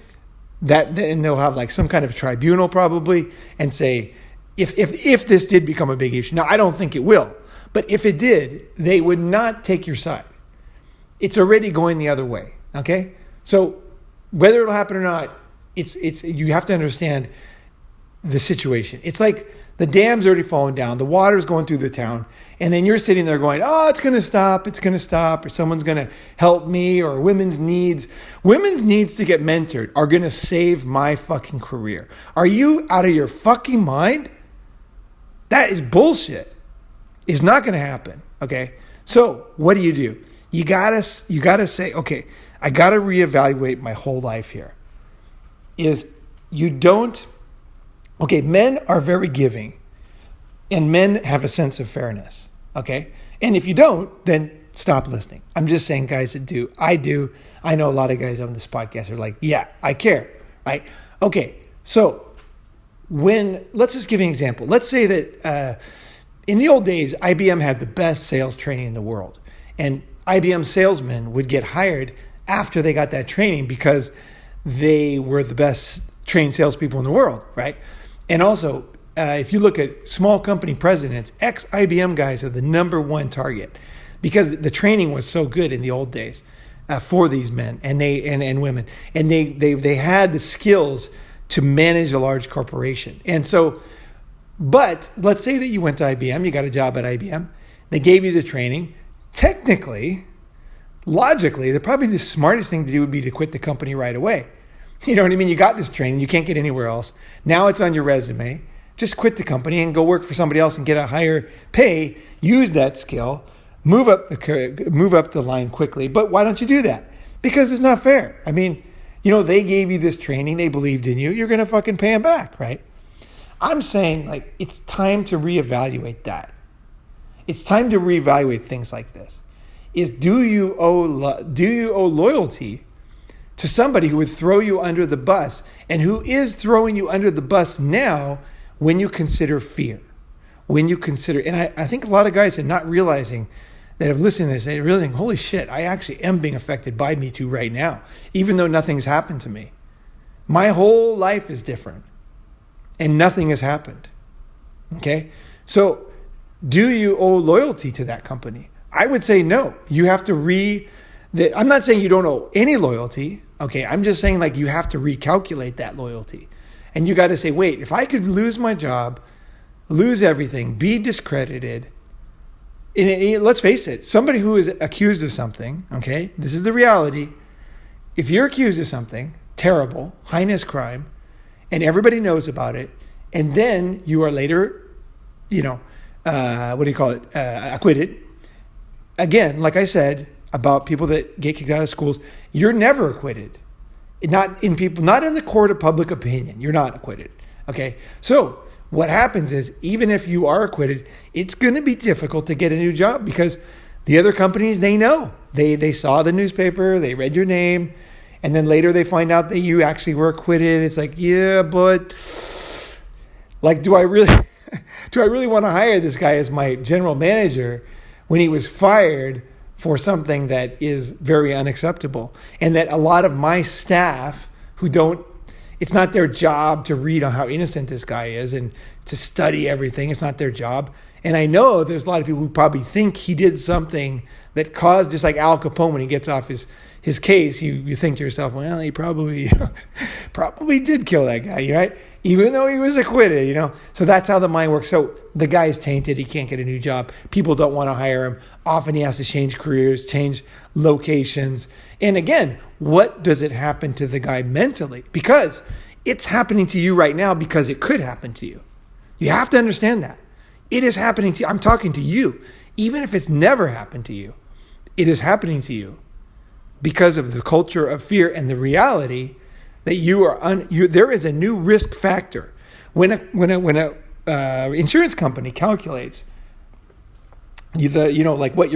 And they'll have some kind of tribunal probably and say, if this did become a big issue. Now, I don't think it will. But if it did, they would not take your side. It's already going the other way. Okay? So whether it'll happen or not, it's you have to understand the situation. It's like the dam's already fallen down, the water's going through the town, and then you're sitting there going, it's going to stop, or someone's going to help me, or women's needs to get mentored are going to save my fucking career. Are you out of your fucking mind? That is bullshit. It's not going to happen, okay? So what do? You gotta say, okay, I gotta reevaluate my whole life here. Men are very giving, and men have a sense of fairness. Okay, and if you don't, then stop listening. I'm just saying, guys that do. I do. I know a lot of guys on this podcast are like, yeah, I care, right? Okay, so let's just give you an example. Let's say that in the old days, IBM had the best sales training in the world, and IBM salesmen would get hired after they got that training because they were the best trained salespeople in the world, right? And also, if you look at small company presidents, ex-IBM guys are the number one target because the training was so good in the old days for these men and women, and they had the skills to manage a large corporation. And so, but let's say that you went to IBM, you got a job at IBM, they gave you the training. Technically, logically, probably the smartest thing to do would be to quit the company right away. You know what I mean? You got this training, you can't get anywhere else. Now it's on your resume. Just quit the company and go work for somebody else and get a higher pay. Use that skill, move up the line quickly. But why don't you do that? Because it's not fair. I mean, they gave you this training, they believed in you. You're going to fucking pay them back, right? I'm saying, like, it's time to reevaluate that. It's time to reevaluate things like this. Do you owe loyalty to somebody who would throw you under the bus and who is throwing you under the bus now when you consider fear? And I think a lot of guys are not realizing that have listened to this, they're realizing, holy shit, I actually am being affected by Me Too right now, even though nothing's happened to me. My whole life is different and nothing has happened. Okay? So, do you owe loyalty to that company? I would say no. You have to I'm not saying you don't owe any loyalty. Okay, I'm just saying, like, you have to recalculate that loyalty. And you got to say, wait, if I could lose my job, lose everything, be discredited, and let's face it, somebody who is accused of something, okay, this is the reality. If you're accused of something terrible, heinous crime, and everybody knows about it, and then you are later, acquitted. Again, like I said about people that get kicked out of schools, you're never acquitted. Not in the court of public opinion. You're not acquitted. Okay? So what happens is, even if you are acquitted, it's going to be difficult to get a new job because the other companies, they know. They saw the newspaper, they read your name, and then later they find out that you actually were acquitted. It's like, yeah, but like, do I really want to hire this guy as my general manager when he was fired for something that is very unacceptable? And that a lot of my staff it's not their job to read on how innocent this guy is and to study everything. It's not their job. And I know there's a lot of people who probably think he did something that caused, just like Al Capone when he gets off his case, you think to yourself, well, he probably did kill that guy, right? Even though he was acquitted, So that's how the mind works. So the guy is tainted. He can't get a new job. People don't want to hire him. Often he has to change careers, change locations. And again, what does it happen to the guy mentally? Because it's happening to you right now because it could happen to you. You have to understand that. It is happening to you. I'm talking to you. Even if it's never happened to you, it is happening to you because of the culture of fear and the reality that there is a new risk factor. When a insurance company calculates what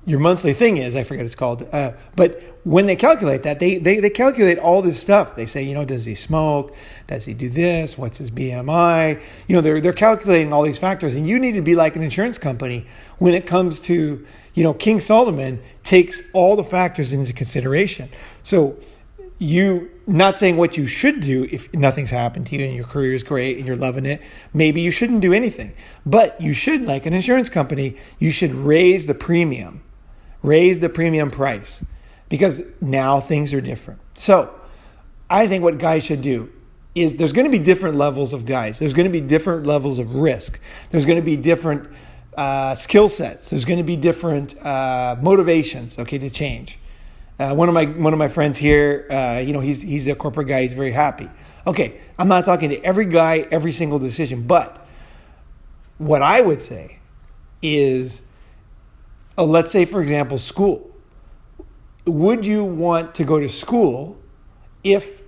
your monthly thing is, I forget what it's called. But when they calculate that, they calculate all this stuff. They say, does he smoke? Does he do this? What's his BMI? They're calculating all these factors, and you need to be like an insurance company when it comes to, King Solomon takes all the factors into consideration. So you not saying what you should do if nothing's happened to you and your career is great and you're loving it. Maybe you shouldn't do anything, but you should, like an insurance company, you should raise the premium price because now things are different. So I think what guys should do is there's going to be different levels of guys. There's going to be different levels of risk. There's going to be different skill sets. There's going to be different motivations, to change. One of my friends here, he's a corporate guy. He's very happy. Okay, I'm not talking to every guy, every single decision, but what I would say is, let's say, for example, school. Would you want to go to school if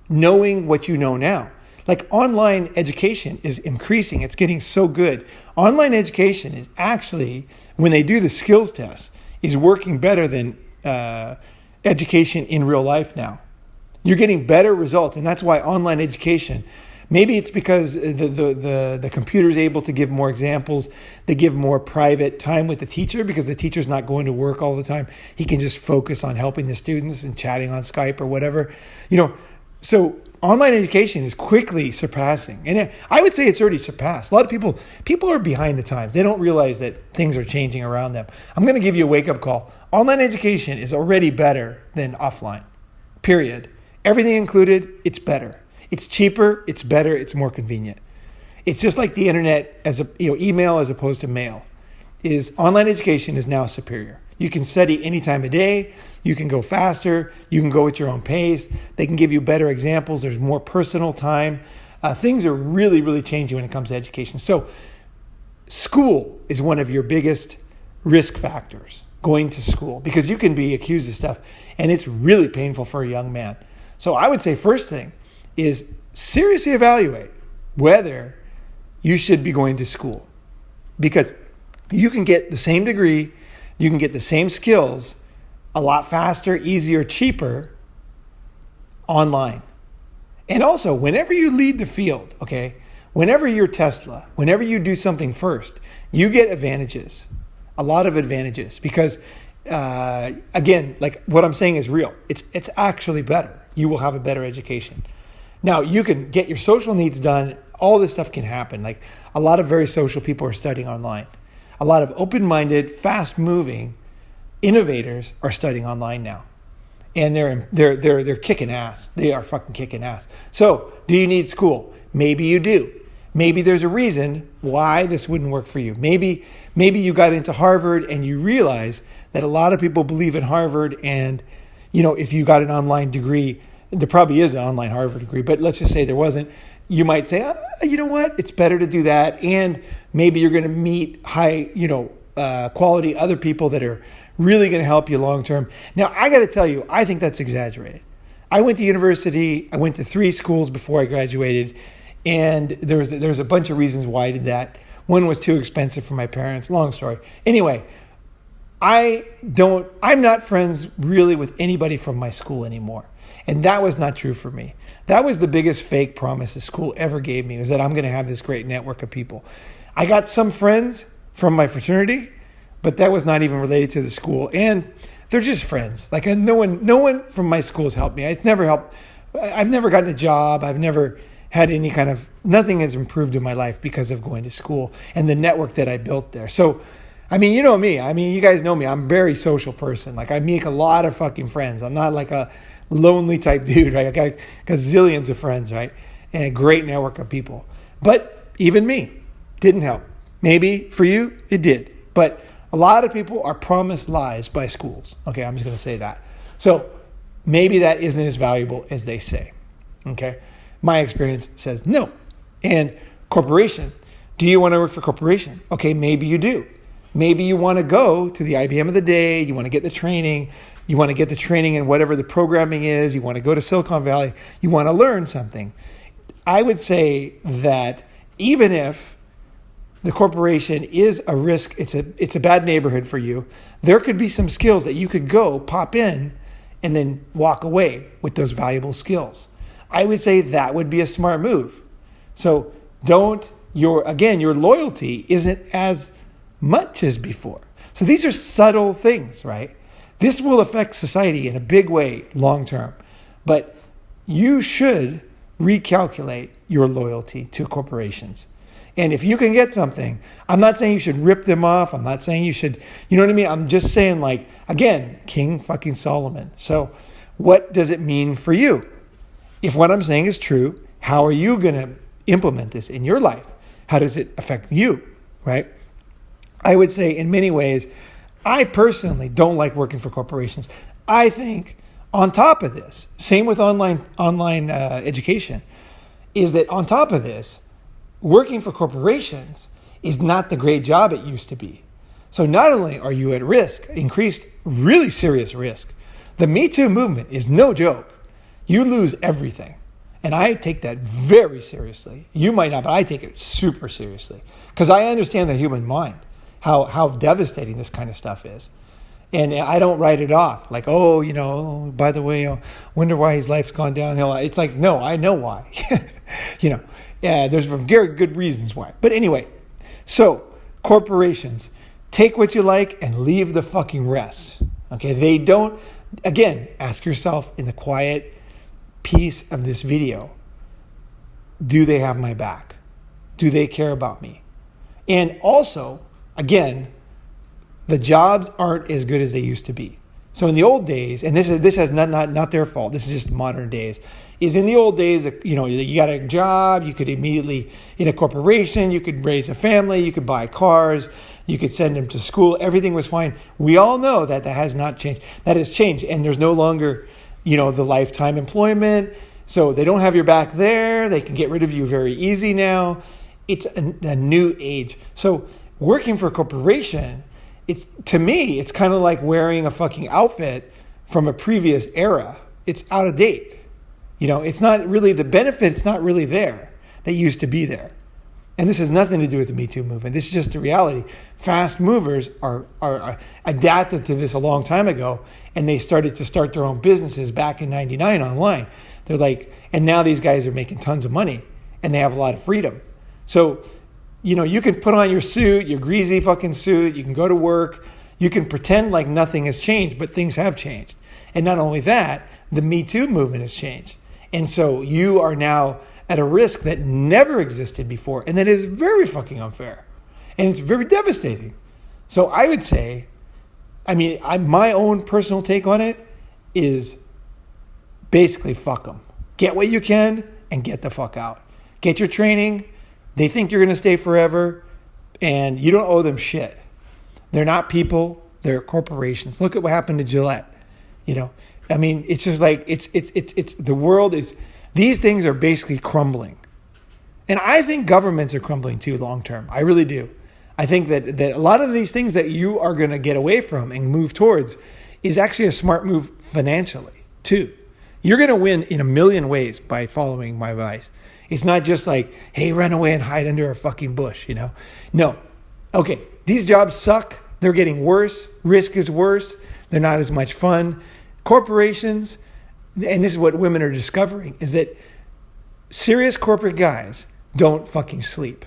knowing what you know now? Like online education is increasing. It's getting so good. Online education is actually, when they do the skills test, is working better than education in real life now. You're getting better results. And that's why online education, maybe it's because the computer is able to give more examples. They give more private time with the teacher because the teacher's not going to work all the time. He can just focus on helping the students and chatting on Skype or whatever. So online education is quickly surpassing. And I would say it's already surpassed. A lot of people are behind the times. They don't realize that things are changing around them. I'm going to give you a wake-up call. Online education is already better than offline, period. Everything included, it's better. It's cheaper, it's better, it's more convenient. It's just like the internet email as opposed to mail. Online education is now superior. You can study any time of day. You can go faster. You can go at your own pace. They can give you better examples. There's more personal time. Things are really, really changing when it comes to education. So school is one of your biggest risk factors, going to school, because you can be accused of stuff and it's really painful for a young man. So I would say first thing is seriously evaluate whether you should be going to school, because you can get the same degree, you can get the same skills a lot faster, easier, cheaper online. And also, whenever you lead the field, okay, whenever you're Tesla, whenever you do something first, you get advantages, a lot of advantages, because again, like what I'm saying is real. It's actually better. You will have a better education. Now, you can get your social needs done. All this stuff can happen. Like a lot of very social people are studying online. A lot of open-minded, fast-moving innovators are studying online now. And they're kicking ass. They are fucking kicking ass. So, do you need school? Maybe you do. Maybe there's a reason why this wouldn't work for you. Maybe you got into Harvard and you realize that a lot of people believe in Harvard, and if you got an online degree, there probably is an online Harvard degree, but let's just say there wasn't. You might say, you know what? It's better to do that. And maybe you're going to meet high, quality other people that are really going to help you long term. Now, I got to tell you, I think that's exaggerated. I went to university. I went to 3 schools before I graduated. And there's a bunch of reasons why I did that. One was too expensive for my parents. Long story. Anyway, I'm not friends really with anybody from my school anymore. And that was not true for me. That was the biggest fake promise the school ever gave me, was that I'm going to have this great network of people. I got some friends from my fraternity, but that was not even related to the school. And they're just friends. Like no one from my school has helped me. It's never helped. I've never gotten a job. I've never had any kind of, nothing has improved in my life because of going to school and the network that I built there. So, you know me. You guys know me. I'm a very social person. Like I make a lot of fucking friends. I'm not like a lonely type dude, right? I got zillions of friends, right? And a great network of people. But even me didn't help. Maybe for you, it did. But a lot of people are promised lies by schools. Okay, I'm just going to say that. So maybe that isn't as valuable as they say. Okay? My experience says no. And corporation. Do you want to work for corporation? Okay, maybe you do. Maybe you want to go to the IBM of the day. You want to get the training. You want to get the training in whatever the programming is. You want to go to Silicon Valley. You want to learn something. I would say that even if the corporation is a risk, it's a bad neighborhood for you, there could be some skills that you could go pop in and then walk away with those valuable skills. I would say that would be a smart move. So your loyalty isn't as much as before. So these are subtle things, right? This will affect society in a big way long term. But you should recalculate your loyalty to corporations. And if you can get something, I'm not saying you should rip them off. I'm not saying you should, you know what I mean? I'm just saying, like, again, King fucking Solomon. So what does it mean for you? If what I'm saying is true, how are you going to implement this in your life? How does it affect you, right? I would say in many ways, I personally don't like working for corporations. I think on top of this, same with online education, is that on top of this, working for corporations is not the great job it used to be. So not only are you at risk, increased, really serious risk, the Me Too movement is no joke. You lose everything. And I take that very seriously. You might not, but I take it super seriously. Because I understand the human mind, how devastating this kind of stuff is. And I don't write it off. Like, oh, by the way, wonder why his life's gone downhill. It's like, no, I know why. There's very good reasons why. But anyway, so corporations, take what you like and leave the fucking rest. Okay, they don't, again, ask yourself in the quiet piece of this video, do they have my back? Do they care about me? And also, again, the jobs aren't as good as they used to be. So in the old days, and this is not their fault, this is just modern days, is in the old days, you got a job, you could immediately, in a corporation, you could raise a family, you could buy cars, you could send them to school, everything was fine. We all know that has not changed. That has changed, and there's no longer, the lifetime employment. So they don't have your back there. They can get rid of you very easy now. It's a new age. So working for a corporation, to me, it's kind of like wearing a fucking outfit from a previous era. It's out of date. It's not really the benefit. It's not really there that used to be there. And this has nothing to do with the Me Too movement. This is just the reality. Fast movers are adapted to this a long time ago, and they started to start their own businesses back in '99 online. They're like, and now these guys are making tons of money, and they have a lot of freedom. So, you can put on your suit, your greasy fucking suit, you can go to work, you can pretend like nothing has changed, but things have changed. And not only that, the Me Too movement has changed. And so you are now at a risk that never existed before, and that is very fucking unfair. And it's very devastating. So I would say, my own personal take on it is basically fuck them. Get what you can and get the fuck out. Get your training. They think you're going to stay forever, and you don't owe them shit. They're not people. They're corporations. Look at what happened to Gillette. It's just like, it's the world is, these things are basically crumbling. And I think governments are crumbling too long term. I really do. I think that a lot of these things that you are going to get away from and move towards is actually a smart move financially too. You're going to win in a million ways by following my advice. It's not just like, hey, run away and hide under a fucking bush, No. Okay, these jobs suck. They're getting worse. Risk is worse. They're not as much fun. Corporations, and this is what women are discovering, is that serious corporate guys don't fucking sleep.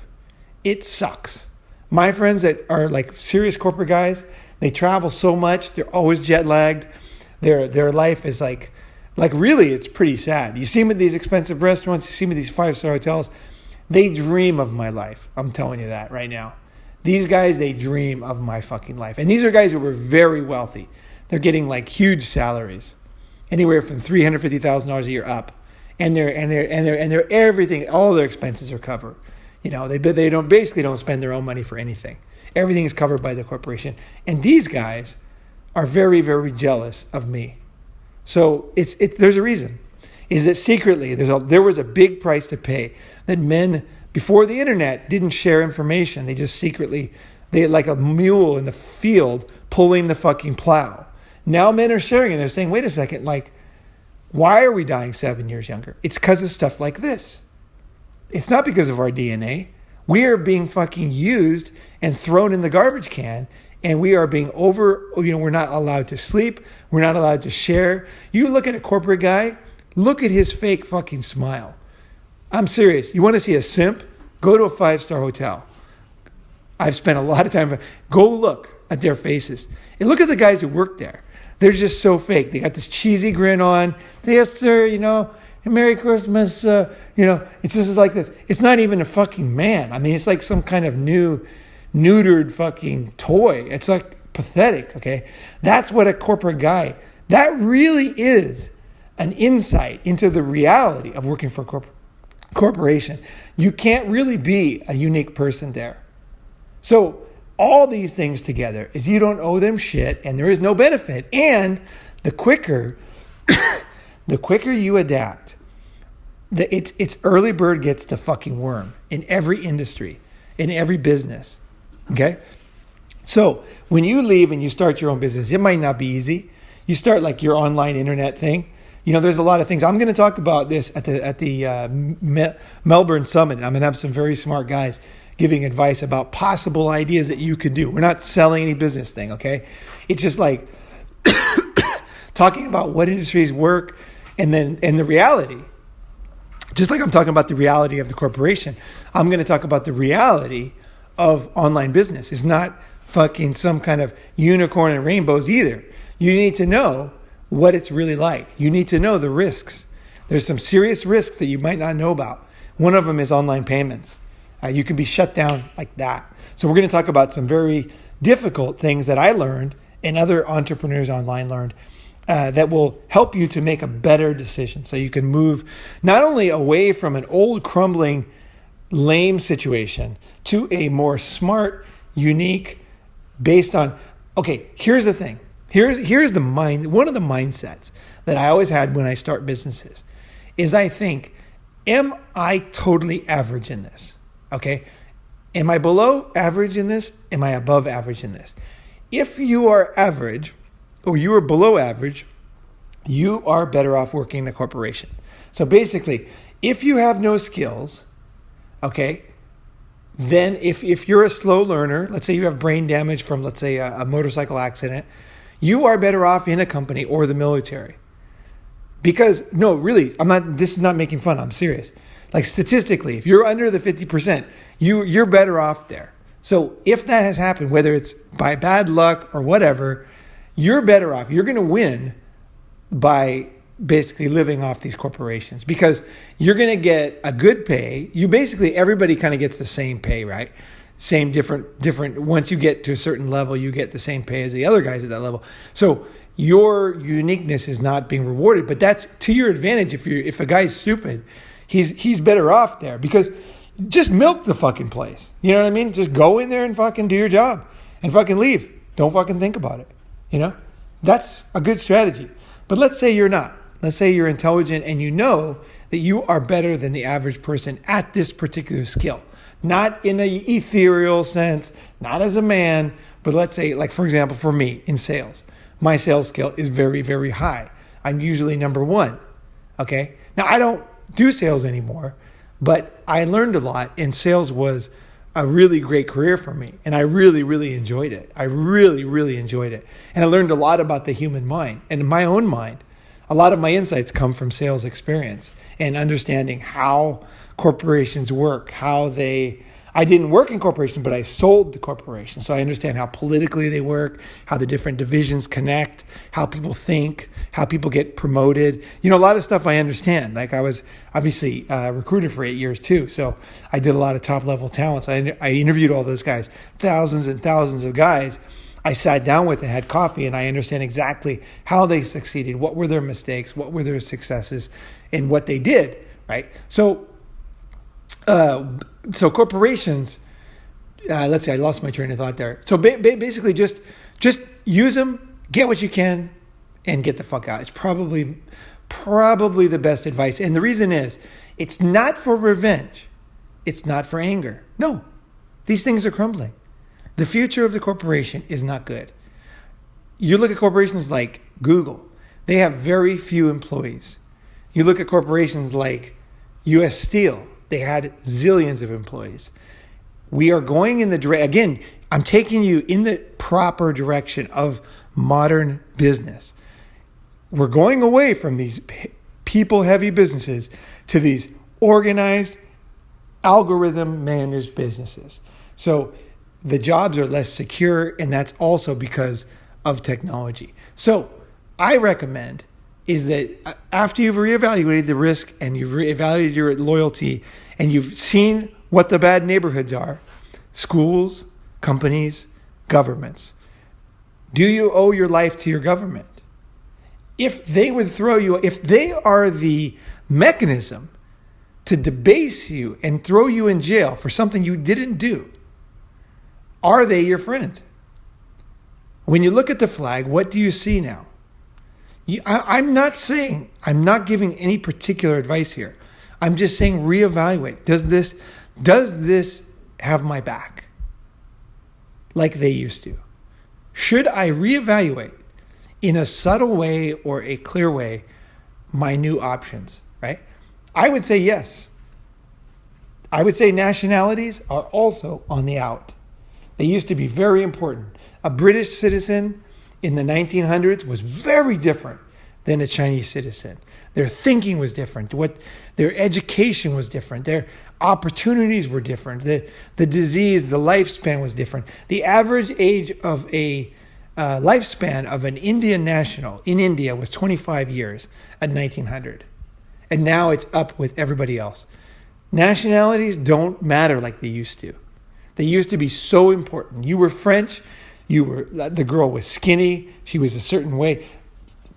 It sucks. My friends that are like serious corporate guys, they travel so much. They're always jet lagged. Their life is like really, it's pretty sad. You see them at these expensive restaurants. You see them at these 5-star hotels. They dream of my life. I'm telling you that right now. These guys, they dream of my fucking life. And these are guys who were very wealthy. They're getting like huge salaries, anywhere from $350,000 a year up, and they're everything. All their expenses are covered. They don't spend their own money for anything. Everything is covered by the corporation. And these guys are very, very jealous of me. So there's a reason. Is that secretly there was a big price to pay that men before the internet didn't share information. They just secretly, they like a mule in the field pulling the fucking plow. Now men are sharing and they're saying, wait a second, like, why are we dying 7 years younger? It's because of stuff like this. It's not because of our DNA. We are being fucking used and thrown in the garbage can, and we are being we're not allowed to sleep. We're not allowed to share. You look at a corporate guy, look at his fake fucking smile. I'm serious. You want to see a simp? Go to a 5-star hotel. I've spent a lot of time. Go look at their faces. And look at the guys who work there. They're just so fake. They got this cheesy grin on. Yes, sir, Merry Christmas. It's just like this. It's not even a fucking man. It's like some kind of new neutered fucking toy. It's like pathetic, okay? That's what a corporate guy, that really is an insight into the reality of working for a corporation. You can't really be a unique person there. So all these things together is you don't owe them shit and there is no benefit. And the quicker you adapt, it's early bird gets the fucking worm in every industry. in every business. Okay? So when you leave and you start your own business, it might not be easy. You start like your online internet thing. There's a lot of things. I'm going to talk about this at the Melbourne Summit. I'm going to have some very smart guys giving advice about possible ideas that you could do. We're not selling any business thing, okay? It's just like talking about what industries work and the reality. Just like I'm talking about the reality of the corporation, I'm going to talk about the reality of online business. It's not fucking some kind of unicorn and rainbows either. You need to know what it's really like. You need to know the risks. There's some serious risks that you might not know about. One of them is online payments. You can be shut down like that. So we're going to talk about some very difficult things that I learned and other entrepreneurs online learned that will help you to make a better decision. So you can move not only away from an old, crumbling, lame situation to a more smart, unique, based on, okay, here's the thing. Here's the mind. One of the mindsets that I always had when I start businesses is I think, am I totally average in this? Okay. Am I below average in this? Am I above average in this? If you are average or you are below average, you are better off working in a corporation. So basically, if you have no skills, okay, then if you're a slow learner, let's say you have brain damage from, let's say, a motorcycle accident, you are better off in a company or the military. Because, no, really, this is not making fun, I'm serious. Like statistically, if you're under the 50%, you're better off there. So if that has happened, whether it's by bad luck or whatever, you're better off. You're going to win by basically living off these corporations because you're going to get a good pay. Everybody kind of gets the same pay, right? Same different. Once you get to a certain level, you get the same pay as the other guys at that level. So your uniqueness is not being rewarded, but that's to your advantage. If a guy's stupid, he's better off there because just milk the fucking place. You know what I mean? Just go in there and fucking do your job and fucking leave. Don't fucking think about it. That's a good strategy. But let's say you're not. Let's say you're intelligent and you know that you are better than the average person at this particular skill. Not in an ethereal sense, not as a man, but let's say, like, for example, for me in sales, my sales skill is very, very high. I'm usually number one. Okay. Now, I don't do sales anymore, but I learned a lot, and sales was a really great career for me. And I really, really enjoyed it. I really, really enjoyed it. And I learned a lot about the human mind and my own mind. A lot of my insights come from sales experience and understanding how corporations work, I didn't work in corporations, but I sold to corporations. So I understand how politically they work, how the different divisions connect, how people think, how people get promoted. A lot of stuff I understand. Like I was obviously recruited for 8 years too. So I did a lot of top level talents. I interviewed all those guys, thousands and thousands of guys. I sat down with and had coffee, and I understand exactly how they succeeded, what were their mistakes, what were their successes, and what they did, right? So corporations, let's see, I lost my train of thought there. So basically just use them, get what you can, and get the fuck out. It's probably the best advice. And the reason is, it's not for revenge. It's not for anger. No, these things are crumbling. The future of the corporation is not good. You look at corporations like Google, they have very few employees. You look at corporations like U.S. Steel, they had zillions of employees. We are going in the direction, again, I'm taking you in the proper direction of modern business. We're going away from these people-heavy businesses to these organized, algorithm-managed businesses. So the jobs are less secure, and that's also because of technology. So I recommend is that after you've reevaluated the risk and you've reevaluated your loyalty and you've seen what the bad neighborhoods are, schools, companies, governments, do you owe your life to your government? If they would if they are the mechanism to debase you and throw you in jail for something you didn't do, are they your friend? When you look at the flag, what do you see now? I'm not giving any particular advice here. I'm just saying reevaluate. Does this have my back like they used to? Should I reevaluate in a subtle way or a clear way my new options, right? I would say yes. I would say nationalities are also on the out. They used to be very important. A British citizen in the 1900s was very different than a Chinese citizen. Their thinking was different. Their education was different. Their opportunities were different. The disease, the lifespan was different. The average age of a lifespan of an Indian national in India was 25 years at 1900. And now it's up with everybody else. Nationalities don't matter like they used to. They used to be so important. You were French, the girl was skinny, she was a certain way.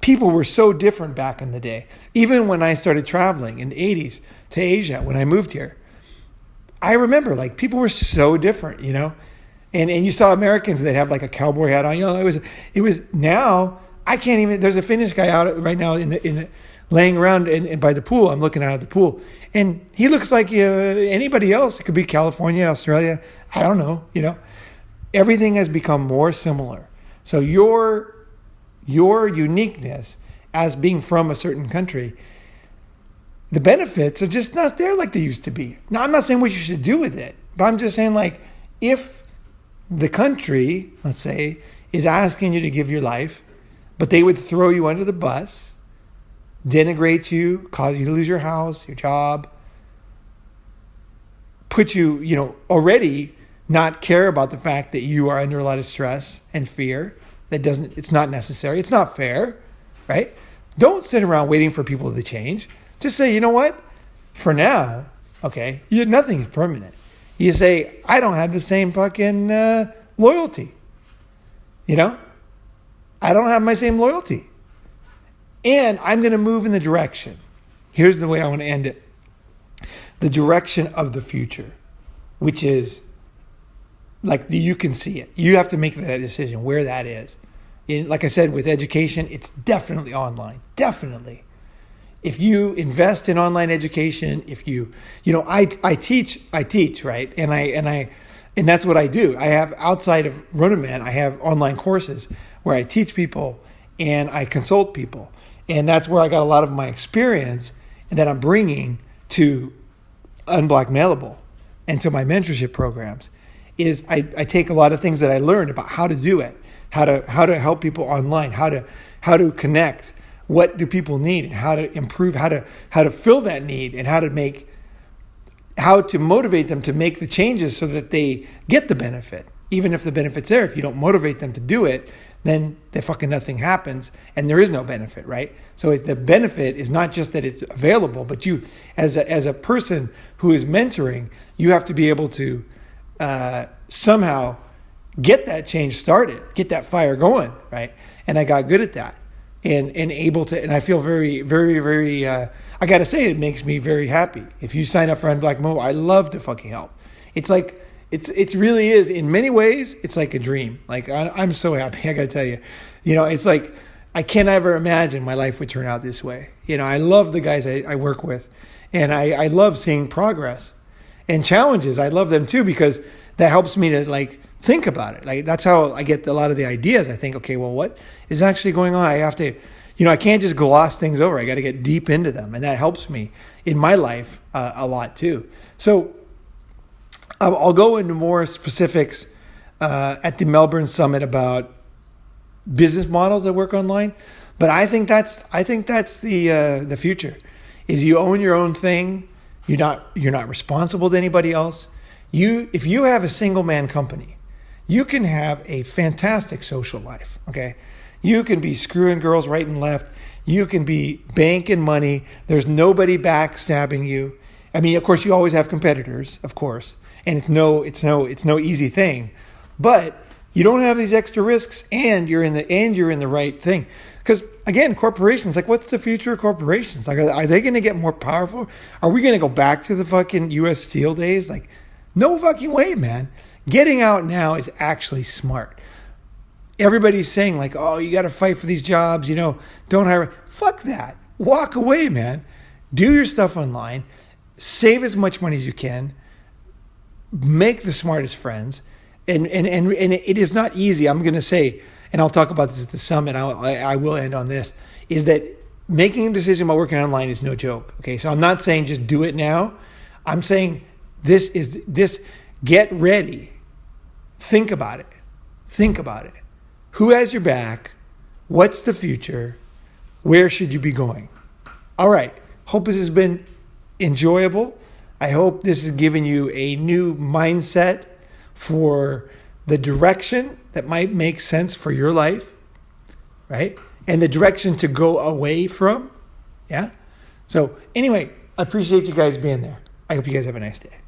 People were so different back in the day. Even when I started traveling in the 80s to Asia, when I moved here, I remember like people were so different, you know? And you saw Americans that have like a cowboy hat on. You know, it was now I can't even. There's a Finnish guy out right now in the laying around and by the pool. I'm looking out at the pool, and he looks like anybody else. It could be California, Australia. I don't know. You know, everything has become more similar. So your uniqueness as being from a certain country, the benefits are just not there like they used to be. Now, I'm not saying what you should do with it, but I'm just saying like if the country, let's say, is asking you to give your life, but they would throw you under the bus, denigrate you, cause you to lose your house, your job, put you, already not care about the fact that you are under a lot of stress and fear. It's not necessary. It's not fair, right? Don't sit around waiting for people to change. Just say, you know what? For now, okay, nothing is permanent. You say, I don't have the same fucking loyalty. I don't have my same loyalty. And I'm going to move in the direction. Here's the way I want to end it. The direction of the future, which is like you can see it. You have to make that decision where that is. Like I said, with education, it's definitely online. Definitely. If you invest in online education, if I teach, right? And that's what I do. I have outside of Ronin, I have online courses where I teach people and I consult people. And that's where I got a lot of my experience and that I'm bringing to Unblackmailable and to my mentorship programs is I take a lot of things that I learned about how to do it, how to help people online, how to connect. What do people need and how to improve, how to fill that need and how to motivate them to make the changes so that they get the benefit. Even if the benefit's there, if you don't motivate them to do it, then fucking nothing happens and there is no benefit, right? So the benefit is not just that it's available, but you, as a person who is mentoring, you have to be able to somehow get that change started, get that fire going, right? And I got good at that. And able to, and I feel very, very, very, I got to say, it makes me very happy. If you sign up for Unblackmailable, I love to fucking help. It's like, it really is, in many ways, it's like a dream. Like, I'm so happy, I got to tell you. It's like, I can't ever imagine my life would turn out this way. I love the guys I work with, and I love seeing progress. And challenges, I love them too, because that helps me to think about it. Like, that's how I get a lot of the ideas. I think, okay, well, what is actually going on? I have to, I can't just gloss things over. I got to get deep into them. And that helps me in my life a lot too. So I'll go into more specifics at the Melbourne Summit about business models that work online. But I think that's the future is you own your own thing. You're not responsible to anybody else. If you have a single man company, you can have a fantastic social life, okay? You can be screwing girls right and left. You can be banking money. There's nobody backstabbing you. I mean, of course, you always have competitors, of course, and it's no easy thing. But you don't have these extra risks, and you're in the right thing. Because again, corporations, what's the future of corporations? Are they going to get more powerful? Are we going to go back to the fucking U.S. Steel days? No fucking way, man. Getting out now is actually smart. Everybody's saying oh, you got to fight for these jobs, don't hire. Fuck that. Walk away, man. Do your stuff online. Save as much money as you can. make the smartest friends. And it is not easy. I'm going to say, and I'll talk about this at the summit. I will end on this, is that making a decision about working online is no joke. Okay. So I'm not saying just do it now. I'm saying get ready. Think about it. Think about it. Who has your back? What's the future? Where should you be going? All right. Hope this has been enjoyable. I hope this has given you a new mindset for the direction that might make sense for your life, right? And the direction to go away from. Yeah. So anyway, I appreciate you guys being there. I hope you guys have a nice day.